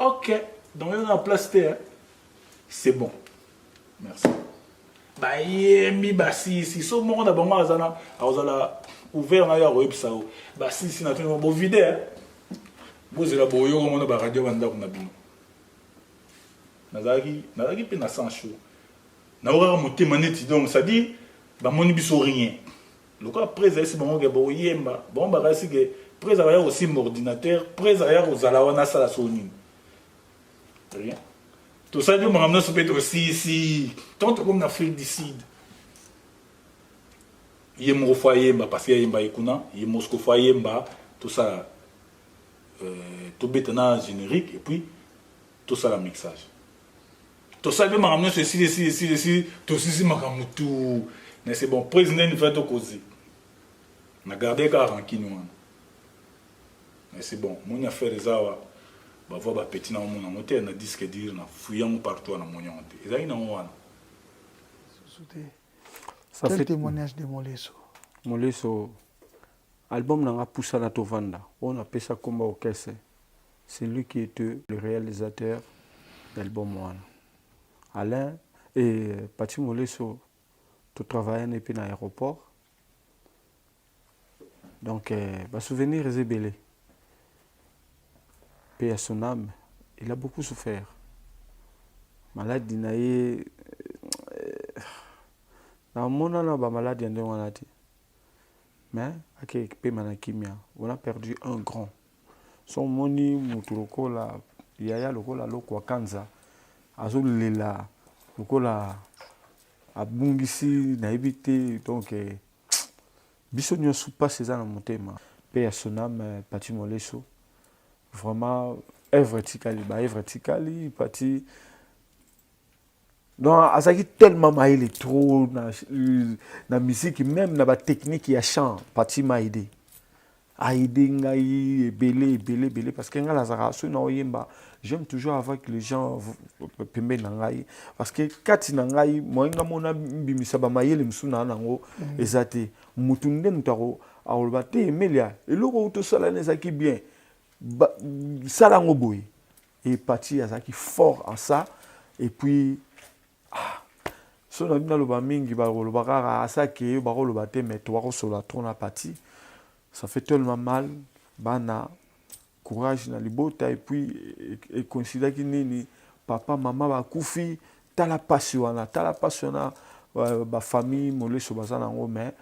ok donc on a place c'est bon merci. Bah yembi bah si so mo na bango azana ouvert na ya website bah si na tino bo vidéo bozela boyo ko mona ba radio banda ko na bino nazaki pe na sans chaud na ora motema neti donc ça dit ba moni biso rien loko après c'est bango ke bo yemba bon ba kasi ke près ya aussi mon ordinateur près ya ozala wana sala soni rien. Tout ça, nous m'amenons sur le aussi, tant comme l'Afrique du Sud. Il y a mon foyer, parce qu'il y a un baïkouna, il y a mon foyer, tout ça, tout bétana générique, et puis tout ça, le mixage. Tout ça, nous m'amenons sur ici, tout ça, tout. Mais c'est bon, président, il fait tout causer. On a gardé 40 kilos. Mais c'est bon, mon affaire est ça. Bah voilà petit na mon moteur na disque dire na fouillant partout na monyon te ezali na wana ça fait témoignage de Moleso album nanga poussa na tovanda on appelle ça comme au caisse c'est lui qui était le réalisateur de l'album wana Alain et Pati Moleso tu travaillais depuis l'aéroport donc bah souvenir résébélé. Paix à son âme, il a beaucoup souffert. Malade dinaye, dans mon an, malade y a mais avec paix manakimia, on a perdu un grand. Son moni muturoko la yaya loko la loko kanza, azul lela loko la abungisi na éviter donc bisonyo soupa césar na motema. Paix à son âme, Pati Moleso. Vraiment œuvre tikali parti donc azaki tellement maïli trop na musique même na ba technique ya chant parti maïdi aïdi ngai belé parce que ngala zara so na oyemba j'aime toujours avec les gens pembe na ngai parce que kati na ngai moinga mona bimisa ba maïli msuna nango ezate mutunde ntaro awolbate emelia eloko to sala nezaki bien Salango Boy est parti à ça qui fort en ça et puis so na bina loba mingi bakoloba kaka asake bakoloba te mais tobakosola trop na parti ça fait tellement mal bana courage na libota et puis et considère que nini papa maman bakufi tala passiona ba famille moleso bazana ngo mais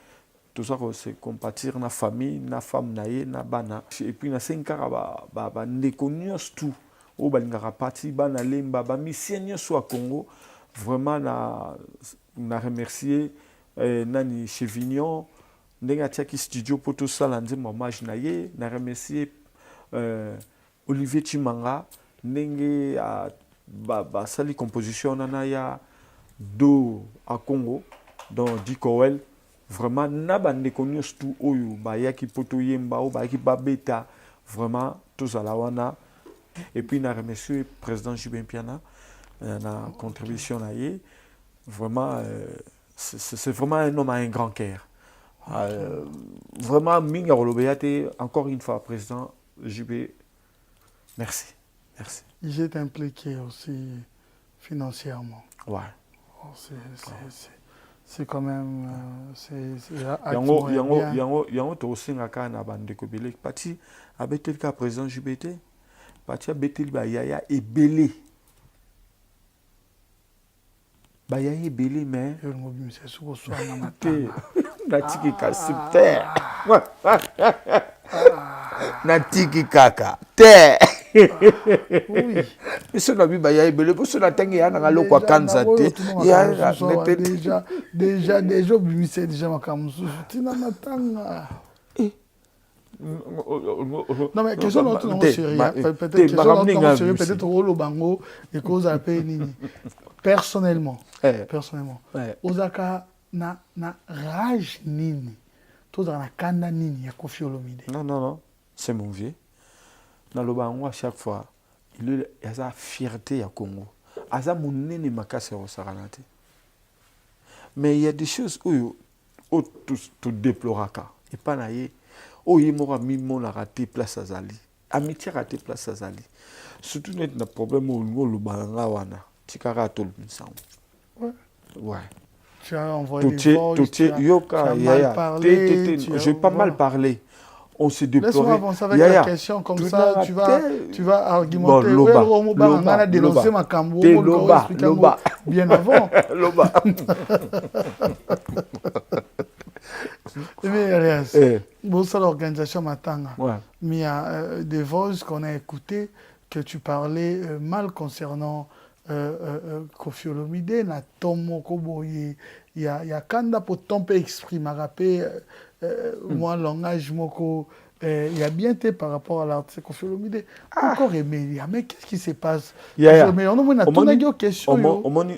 tout ça c'est compatir na famille na femme na ye na bana et puis na 5 ans ba ndekonios tout o balingaka parti bana lemba ba misien so a Congo vraiment na remercier nani Chevignon ndenga tiaki studio pour tout ça nzembo hommage na ye na remercier Olivier Chimanga ndenge ba sali composition na ya do à Congo dans Dikowel vraiment na bande konyos tout oyo ba yaki poto yemba o ba yaki babeta vraiment tous à la wana et puis na remercier président Jubin Piana na contribution na ye vraiment c'est vraiment un homme à un grand cœur vraiment minga rolobeyate encore une fois président JB merci. Il est impliqué aussi financièrement. Ouais. Oh, c'est quand même yango tosengaka na bandeko ebele pati abeteli ka président JBT pati abeteli bayaya ebele mais natiki kasi te natiki kaka te oui. Isso na biba ya ebele pour cela tangi ya na loko kanza te ya déjà bimise déjà makamusu tina matanga non mais question notre non sérieux peut-être rolo bango et cause à payer nini personnellement ozaka na rage nini toza na kanda nini ya Koffi Olomide non c'est mon vieux na lobango à chaque fois il a sa fierté à Congo aza monene makasi au saranate mais il y a des choses où tout déploraka et pas naie où il m'aura mis mon raté place azali amitié raté place azali surtout net na problème au lobanga wana tikara to l'ensemble ouais tu as envoyé des voix tu yoka je vais pas mal parler. On se déplore. Laisse-moi avancer avec la question, comme ça tu vas argumenter. On a dénoncé ma cambo, bien avant. Mais Elias, bon, ça l'organisation Matanga. Mais il y a des voix qu'on a écoutées que tu parlais mal concernant Koffi Olomide, na Tomo Koboye. Il y a Kanda pour ton peu exprimer, rappeler. Moi, langage moko, il y a bien été par rapport à l'artiste Koffi Olomide. Encore aimé, mais qu'est-ce qui se passe? Mais on a une question.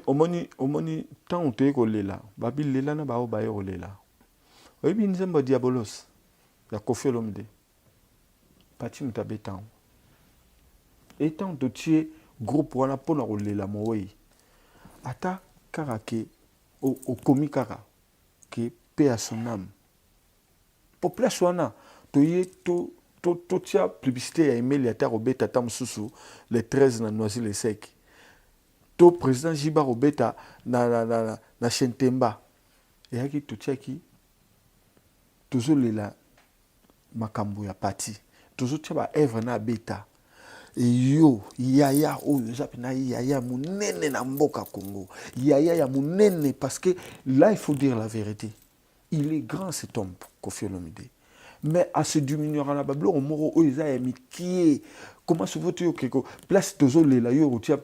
Omoni, tant on te kolela, babil lela na bao baye kolela. Oyebi nzembo diabolos, ya Koffi Olomide. Pati mutabetan. Et tant de tuer groupe wana pona kolela moyi. Ata karake au komi kara que paix à son âme. Population wana to tia publicité ya email ya ta robeta tam susu le 13 na Noisy le sec. To président Jiba robeta na Chentemba. Et yaki to tia ki toujours lela makambo ya parti. Toujours tia ba œuvre na beta. Yo yaya oyo zapi na yaya munene na mboka Congo. Yaya ya munene parce que là il faut dire la vérité. Il est grand cet homme, Koffi Olomide. Mais à ce diminuer à la Babylone, on moro oisa mi qui comment se vote quelque place tozo le la yo tia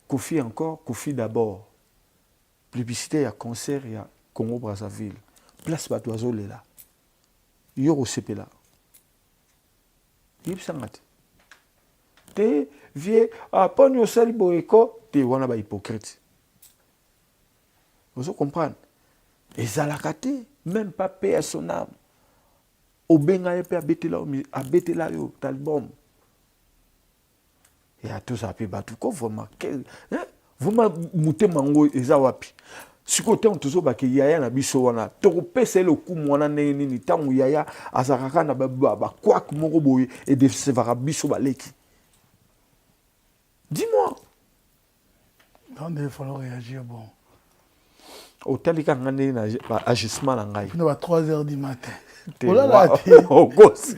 Koffi encore Koffi d'abord. Publicité à concert à Congo Brazzaville. Place ba tozo le la. Yo au CP là. Yip sangate. Te vie a ponyo sali boeko te wana ba hypocrite. Vous comprenez? Et Zalakate, même pas paix à son âme. Au Benga et Abetela yo, l'album. Et à tous à Pébatuko, vraiment, vraiment, mouté mango et zawapi. Si côté on toujours baki yaya na biso wana, toko pese le coup mwana ni tangu yaya azaraka na ba quoi que moko boye et de se vara biso baleki. Dis-moi. Non, il faut réagir bon. otali ka ngane na agissement na ngai Puis à 3h du matin. Te Oh là wa- là, au gosse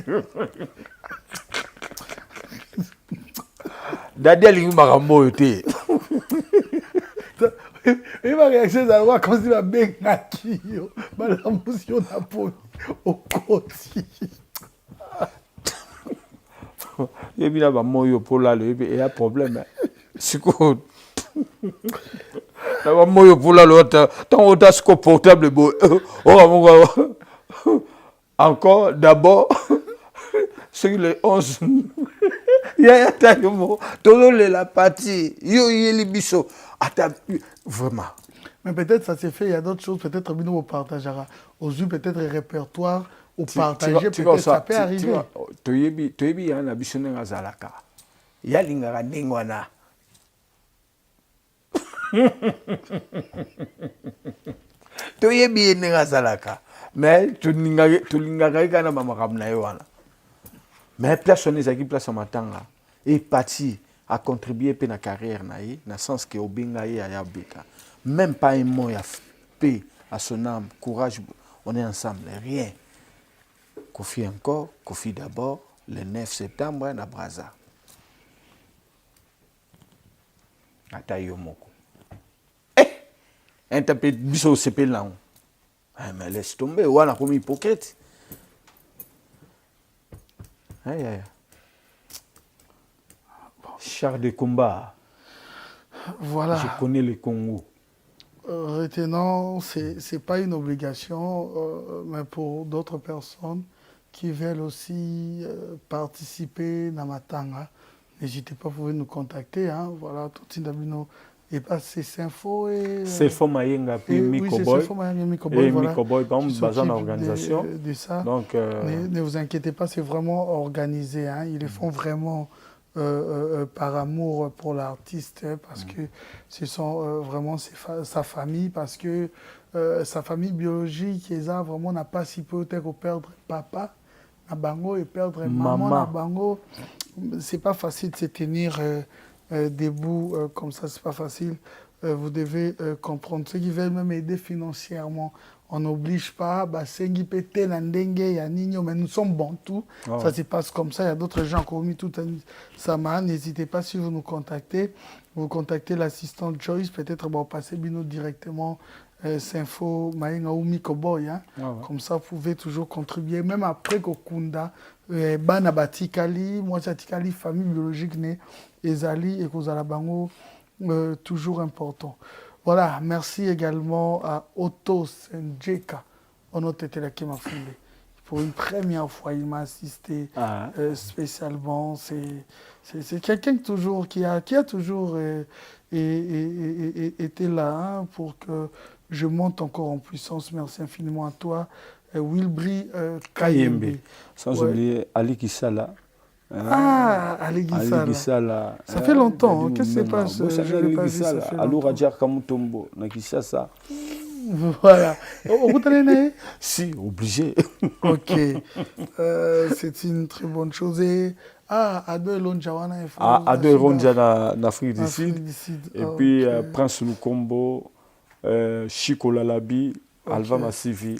dadi alingi makambo oyo te et ma réaction, c'est alors comme si ma bengaki yo, ma lambusion na poni au côté. yebi na bamoyo polalo yebi eya problème siko na bamoyo polalo ntango ota siko portable bo encore d'abord soki le 11 yaya talimo tololela parti yo yeli biso ata vraiment. Mais peut-être ça s'est fait, il y a d'autres choses, peut-être nous on partagera. Aux yeux, peut-être un répertoire, ou partager, peut-être ça peut arriver. toyebi ya na biso ndenge azalaka yalingaka ndenge wana toyebi ye ndenge azalaka mais tolingaka ye kaka na bamakambo na ye wana mais place wana ezalaki place ya matanga eparti acontribue mpe na carrière na ye na sens ke obenga ye aya beta même pas un mot ya paix à son âme courage on est ensemble rien. Kofi encore, Kofi d'abord, le 9 septembre, na Braza. Ata yo moko. Un tapé biso sepel là. Mais laisse tomber, wana comme hypocrite. Aïe. Char de combat. Voilà. Je connais le Congo. Retenons, c'est pas une obligation, mais pour d'autres personnes qui veulent aussi participer dans Matanga, n'hésitez pas, vous pouvez nous contacter. Hein, voilà, tout Indabino et pas ces infos et. C'est Fo Mayenga puis Mikoboy. Et Mikoboy, dans besoin d'organisation. De ça. Donc, ne vous inquiétez pas, c'est vraiment organisé. Hein, ils le font vraiment. Par amour pour l'artiste, hein, parce que ce sont vraiment sa famille, parce que sa famille biologique, vraiment n'a pas si peu de perdre papa, na bango et perdre maman, na bango. C'est pas facile de se tenir debout comme ça, c'est pas facile. Vous devez comprendre. Ceux qui veulent même aider financièrement, on n'oblige pas, Sengi Pete, Nandenge, Yanigno, mais nous sommes bons tout. Oh. Ça se passe comme ça. Il y a d'autres gens qui ont mis tout ça. N'hésitez pas si vous nous contactez. Vous contactez l'assistant Joyce, peut-être passer bino directement Sinfo Maïnga ou Mikoboy. Hein. Comme ça, vous pouvez toujours contribuer. Même après Kokunda, Bana Batikali, moi Tikali, famille biologique née, Ezali et Kozalabango, toujours important. Voilà, merci également à Otto Senjeka, pour une première fois, il m'a assisté spécialement. C'est quelqu'un qui a toujours été là hein, pour que je monte encore en puissance. Merci infiniment à toi, Wilbry Kayembe. Sans oublier Ali Kissala. Ali Gisala. Ça fait longtemps. Qu'est-ce qui se passe? Je l'ai pas vu. Alou Radjar Kamutombo, Nakisasa. Voilà. Vous t'en Si, obligé. Ok. C'est une très bonne chose. Et Ado Elonjawana. Ado Elonja en Afrique du Sud. Et puis Prince Lukombo, Chico Lalabi, Alva Massivi.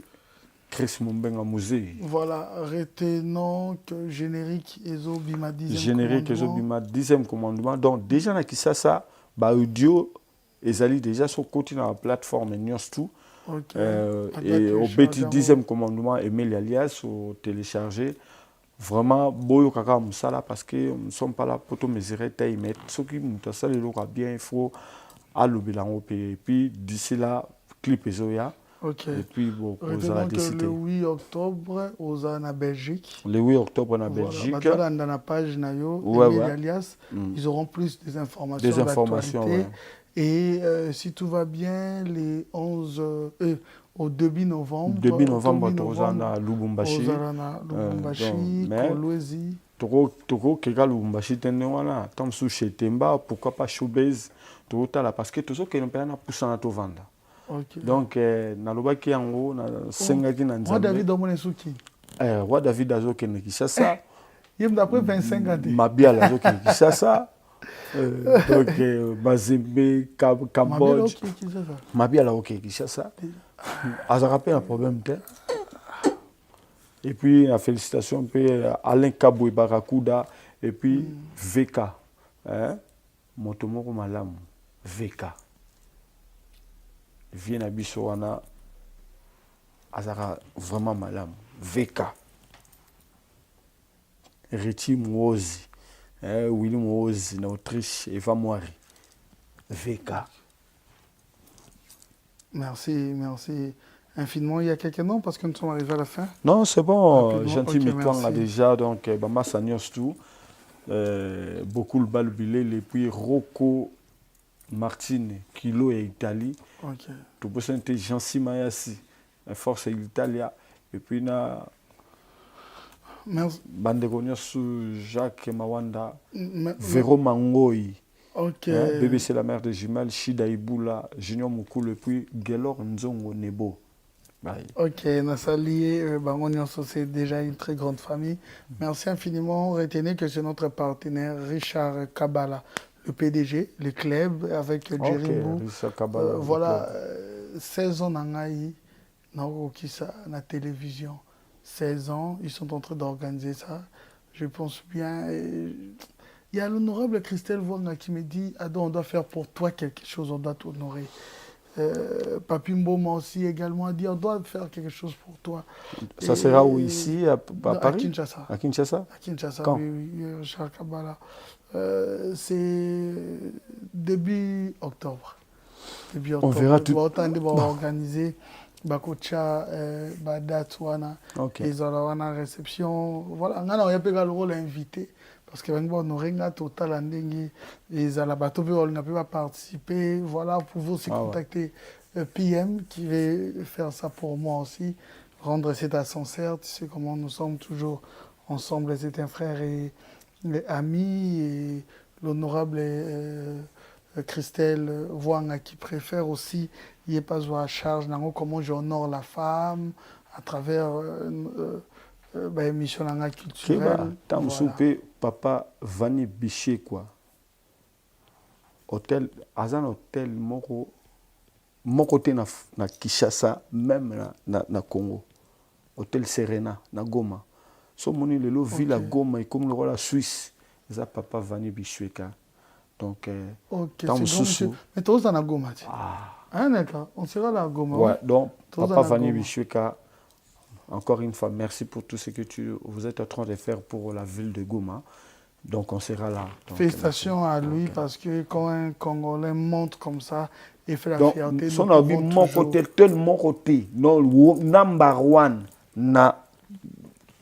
Chris Mumbenga Musée. Voilà, retenons que générique Ezo Bima 10e générique Ezo Bima 10e commandement. Donc déjà na Kisasa, audio ezali déjà sur côté dans la plateforme News tout. Et au petit 10e commandement Emile Alias au télécharger. Vraiment boyo kaka musala parce que nous ne sommes pas là pour te mesurer taille mais ce qui nous ça le bien il faut allumer et puis d'ici là clip Ezoya. Ok. Et puis, bon, le 8 octobre, aux en Belgique. Le 8 octobre en Belgique. Voilà, dans la page Nayo, Alias, ils auront plus des informations. Des informations, ouais. Et si tout va bien, les 11, au début novembre. Début novembre, aux en à Lubumbashi. Kolwezi. Toko, Kega Lubumbashi, Tenwana, Tom Souché Temba, pourquoi pas Showbiz, Total, parce que tout ce qui est un peu à pousser à vendre. Okay. Donc, nalobaki yango na sengaki na nzambe. Roi David Omonesuki. Roi David azoke na Kinshasa. Yem d'après 25 ans. Mabiala azoke na Kinshasa. Donc, Mazembe, Cambodge. Mabia la ok, Kinshasa. A rappelé un problème. Et puis, la félicitation, puis Alain Kaboué Barakuda, et puis VK. Motomoko Malam, VK. Vient à Bissowana, Azara vraiment Malam, VK. Riti Mwozi, Willy Mwozi, en Autriche, Eva Moiri, VK. Merci infiniment. Il y a quelqu'un d'autre parce que nous sommes arrivés à la fin. Non, c'est bon. Rapidement. Gentil Ok, Mitouang merci. a déjà, donc, Bama Sanyos tout. Beaucoup le balbilé, et puis Rocco Martine, Kilo et Italie. Ok. Tout pour ça, c'était Jean Simayasi, Force l'Italie. Et puis, na Merci. Bandegonios sous Jacques Mawanda, Me- Véro Mangoï. Ok. Bébé, c'est la mère de Jumel, Shida Iboula, Junior Moukoul, et puis Gelor Nzongo Nebo. Bye. Ok, Nassali, c'est déjà une très grande famille. Merci infiniment. Retenez que c'est notre partenaire Richard Kabala, le PDG, le club, avec Jerry Mbou. Richard Kabala, Voilà, 16 ans Nangaï, na télévision. 16 ans, ils sont en train d'organiser ça. Je pense bien. Il y a l'honorable Christelle Wanga qui me dit Ado, on doit faire pour toi quelque chose, on doit t'honorer. Papi Mboma aussi également a dit on doit faire quelque chose pour toi. Ça sera où ici, à Paris? À Kinshasa. À Kinshasa? À Kinshasa, Quand? oui, Richard Kabala. C'est début octobre. On verra tout. On va organiser Bakocha, date wana. Ok. Ils ont une réception. Voilà, on a le rôle invité. Parce que on aurait total et ils ont pas participer. Voilà, vous pouvez aussi contacter PM qui va faire ça pour moi aussi. Rendre cet ascenseur. Tu sais comment nous sommes toujours ensemble. C'est un frère et ami. Et l'honorable Christelle Wanga qui préfère aussi, il n'est pas à charge. Comment j'honore la femme à travers émission culturelle. Tam soupe papa Vani Biché quoi. Hôtel, Azan hôtel moko côté na Kinshasa même na Congo. Hôtel Serena na Goma. So moni lelo ville à Goma et comme le roi la Suisse, ça papa Vani Biché ka. Donc tam soupe. Mais tous dans la Goma. Ah d'accord, on sera là à Goma. Ouais, donc papa Vani Biché ka. Encore une fois, merci pour tout ce que vous êtes en train de faire pour la ville de Goma. Donc, on sera là. Donc, félicitations à lui parce que quand un Congolais monte comme ça et fait la fierté, son avis, mon côté, tel mon côté, non, number one, na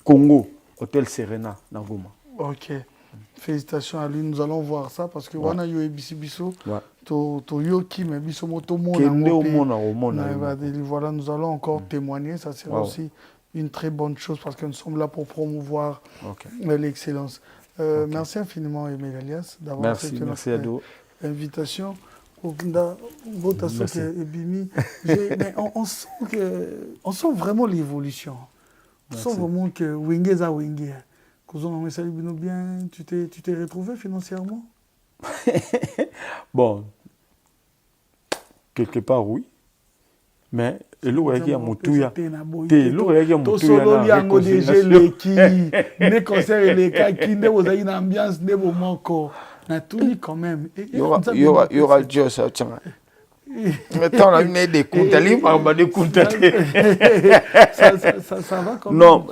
Congo, Hôtel Serena, na Goma. Ok. Félicitations à lui. Nous allons voir ça parce que wana yo ebisi biso. Ouais. To yoki mais biso moto voilà, nous allons encore témoigner. Ça sera aussi une très bonne chose parce que nous sommes là pour promouvoir l'excellence. Merci infiniment, Emile Alias, d'avoir accepté notre invitation. On sent vraiment l'évolution. On sent vraiment que Wingeza Wingé. Bien, tu t'es retrouvé financièrement? Bon, quelque part oui, mais le loyer à Moutouya, le loyer à Moutouya, ne concerne les cas qui ne vous a une ambiance ne vous manque, na tout quand même. Il y aura Dieu ça tient. Mettons la une des comptes, des comptes. Ça va quand même. Non,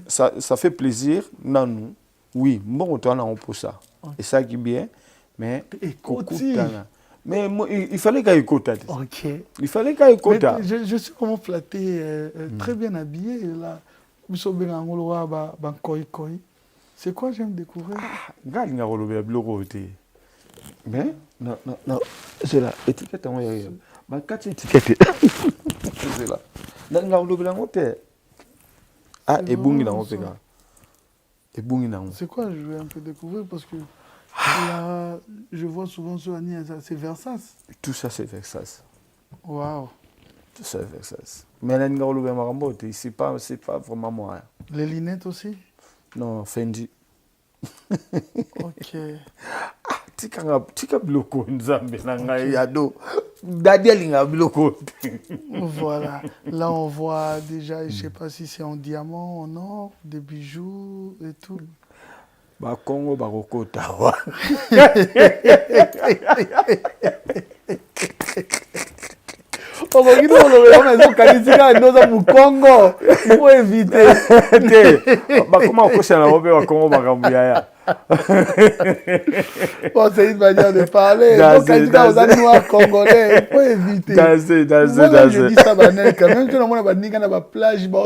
ça fait plaisir. Non, nous, oui, bon, on a pour ça. Et ça qui est bien, mais mais il fallait qu'il y ait écoute. Ok. Il fallait qu'il y ait écoute. Je suis vraiment flatté, très bien habillé là. C'est quoi j'aime découvrir? Regarde, il y a un bureau. Mais non, c'est là. Étiquette, il y a 4 étiquettes. C'est là. Ah, et bon, il a un peu. C'est quoi, je vais un peu découvrir parce que là, je vois souvent sur Annie, c'est Versace. Tout ça, c'est Versace. Waouh. Tout ça, c'est Versace. Mais là, c'est pas vraiment moi. Les lunettes aussi? Non, Fendi. Ok. tika biloko nzambe na ngai yado dadi alinga biloko. Voilà, là on voit déjà, je sais pas si c'est en diamant, en or, des bijoux et tout. Ba Congo ba kokota wa. On va dire on a kanitika ndoza mu Congo, il faut éviter. Ba comment on na bobe wa Congo makambo ya. Bon, c'est une manière de parler. Donc, quand tu as un noir congolais, il faut éviter. Moi, je dis ça, quand même, tu as une plage, on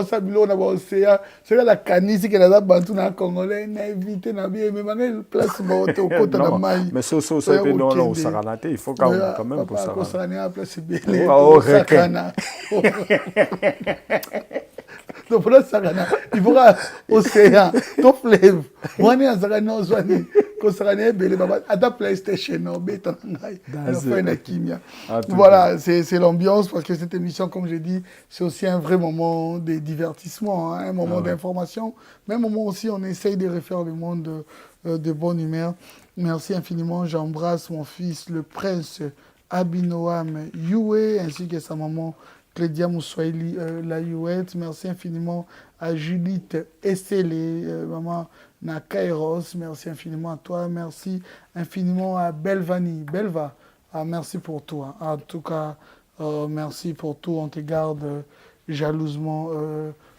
a un océan. C'est la canisse qui est là, un congolais, on a évité, on a bien aimé, on a une place, on a au côté de la maille. Mais ça, c'est pas non, au Saranate, il faut quand même pour ça. Au Saranate, c'est bien. Au Saranate. Donc, pour le Saranate, il faudra océan, ton fleuve. Moi, on est en Saranate. Voilà, c'est l'ambiance parce que cette émission, comme je dis, c'est aussi un vrai moment de divertissement, hein, un moment d'information, mais un moment aussi on essaye de refaire le monde de bonne humeur. Merci infiniment, j'embrasse mon fils, le prince Abinoam Yue, ainsi que sa maman Clédia Moussoaili Layouette. Merci infiniment à Judith Essele, maman Nakairos, merci infiniment à toi, merci infiniment à Belvani. Belva, merci pour tout. Hein. En tout cas, merci pour tout, on te garde jalousement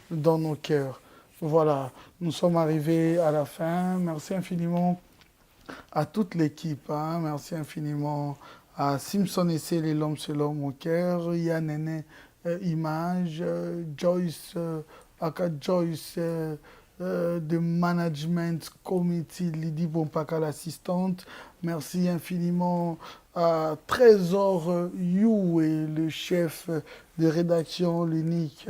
dans nos cœurs. Voilà, nous sommes arrivés à la fin. Merci infiniment à toute l'équipe. Hein. Merci infiniment à Simpson Essele, l'homme c'est l'homme au cœur, Yann Image, Joyce, Aka Joyce, de Management Committee, Lydie Bompaka, l'assistante. Merci infiniment à Trésor You, le chef de rédaction, l'unique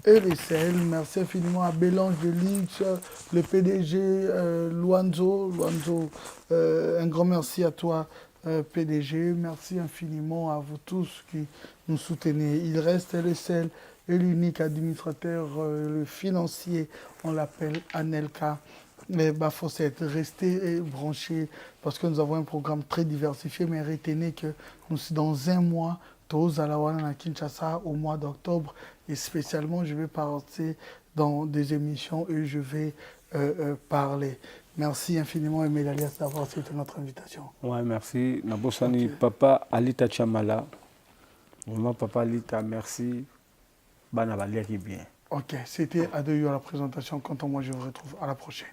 ELSL. Merci infiniment à Bélange de Lynch, le PDG Luanzo. Un grand merci à toi, PDG. Merci infiniment à vous tous qui nous soutenez. Il reste ELSL et l'unique administrateur le financier, on l'appelle Anelka. Mais faut rester branché parce que nous avons un programme très diversifié, mais retenez que nous sommes dans un mois, tous à la Wana à Kinshasa, au mois d'octobre, et spécialement je vais partir dans des émissions et je vais parler. Merci infiniment, Aimé Alias, d'avoir accepté notre invitation. Ouais, merci. Nabosani, okay. Papa Alita Chamala. Vraiment, Papa Alita, merci. Bien. Ok, c'était Adeyo à la présentation. Quant à moi, je vous retrouve à la prochaine.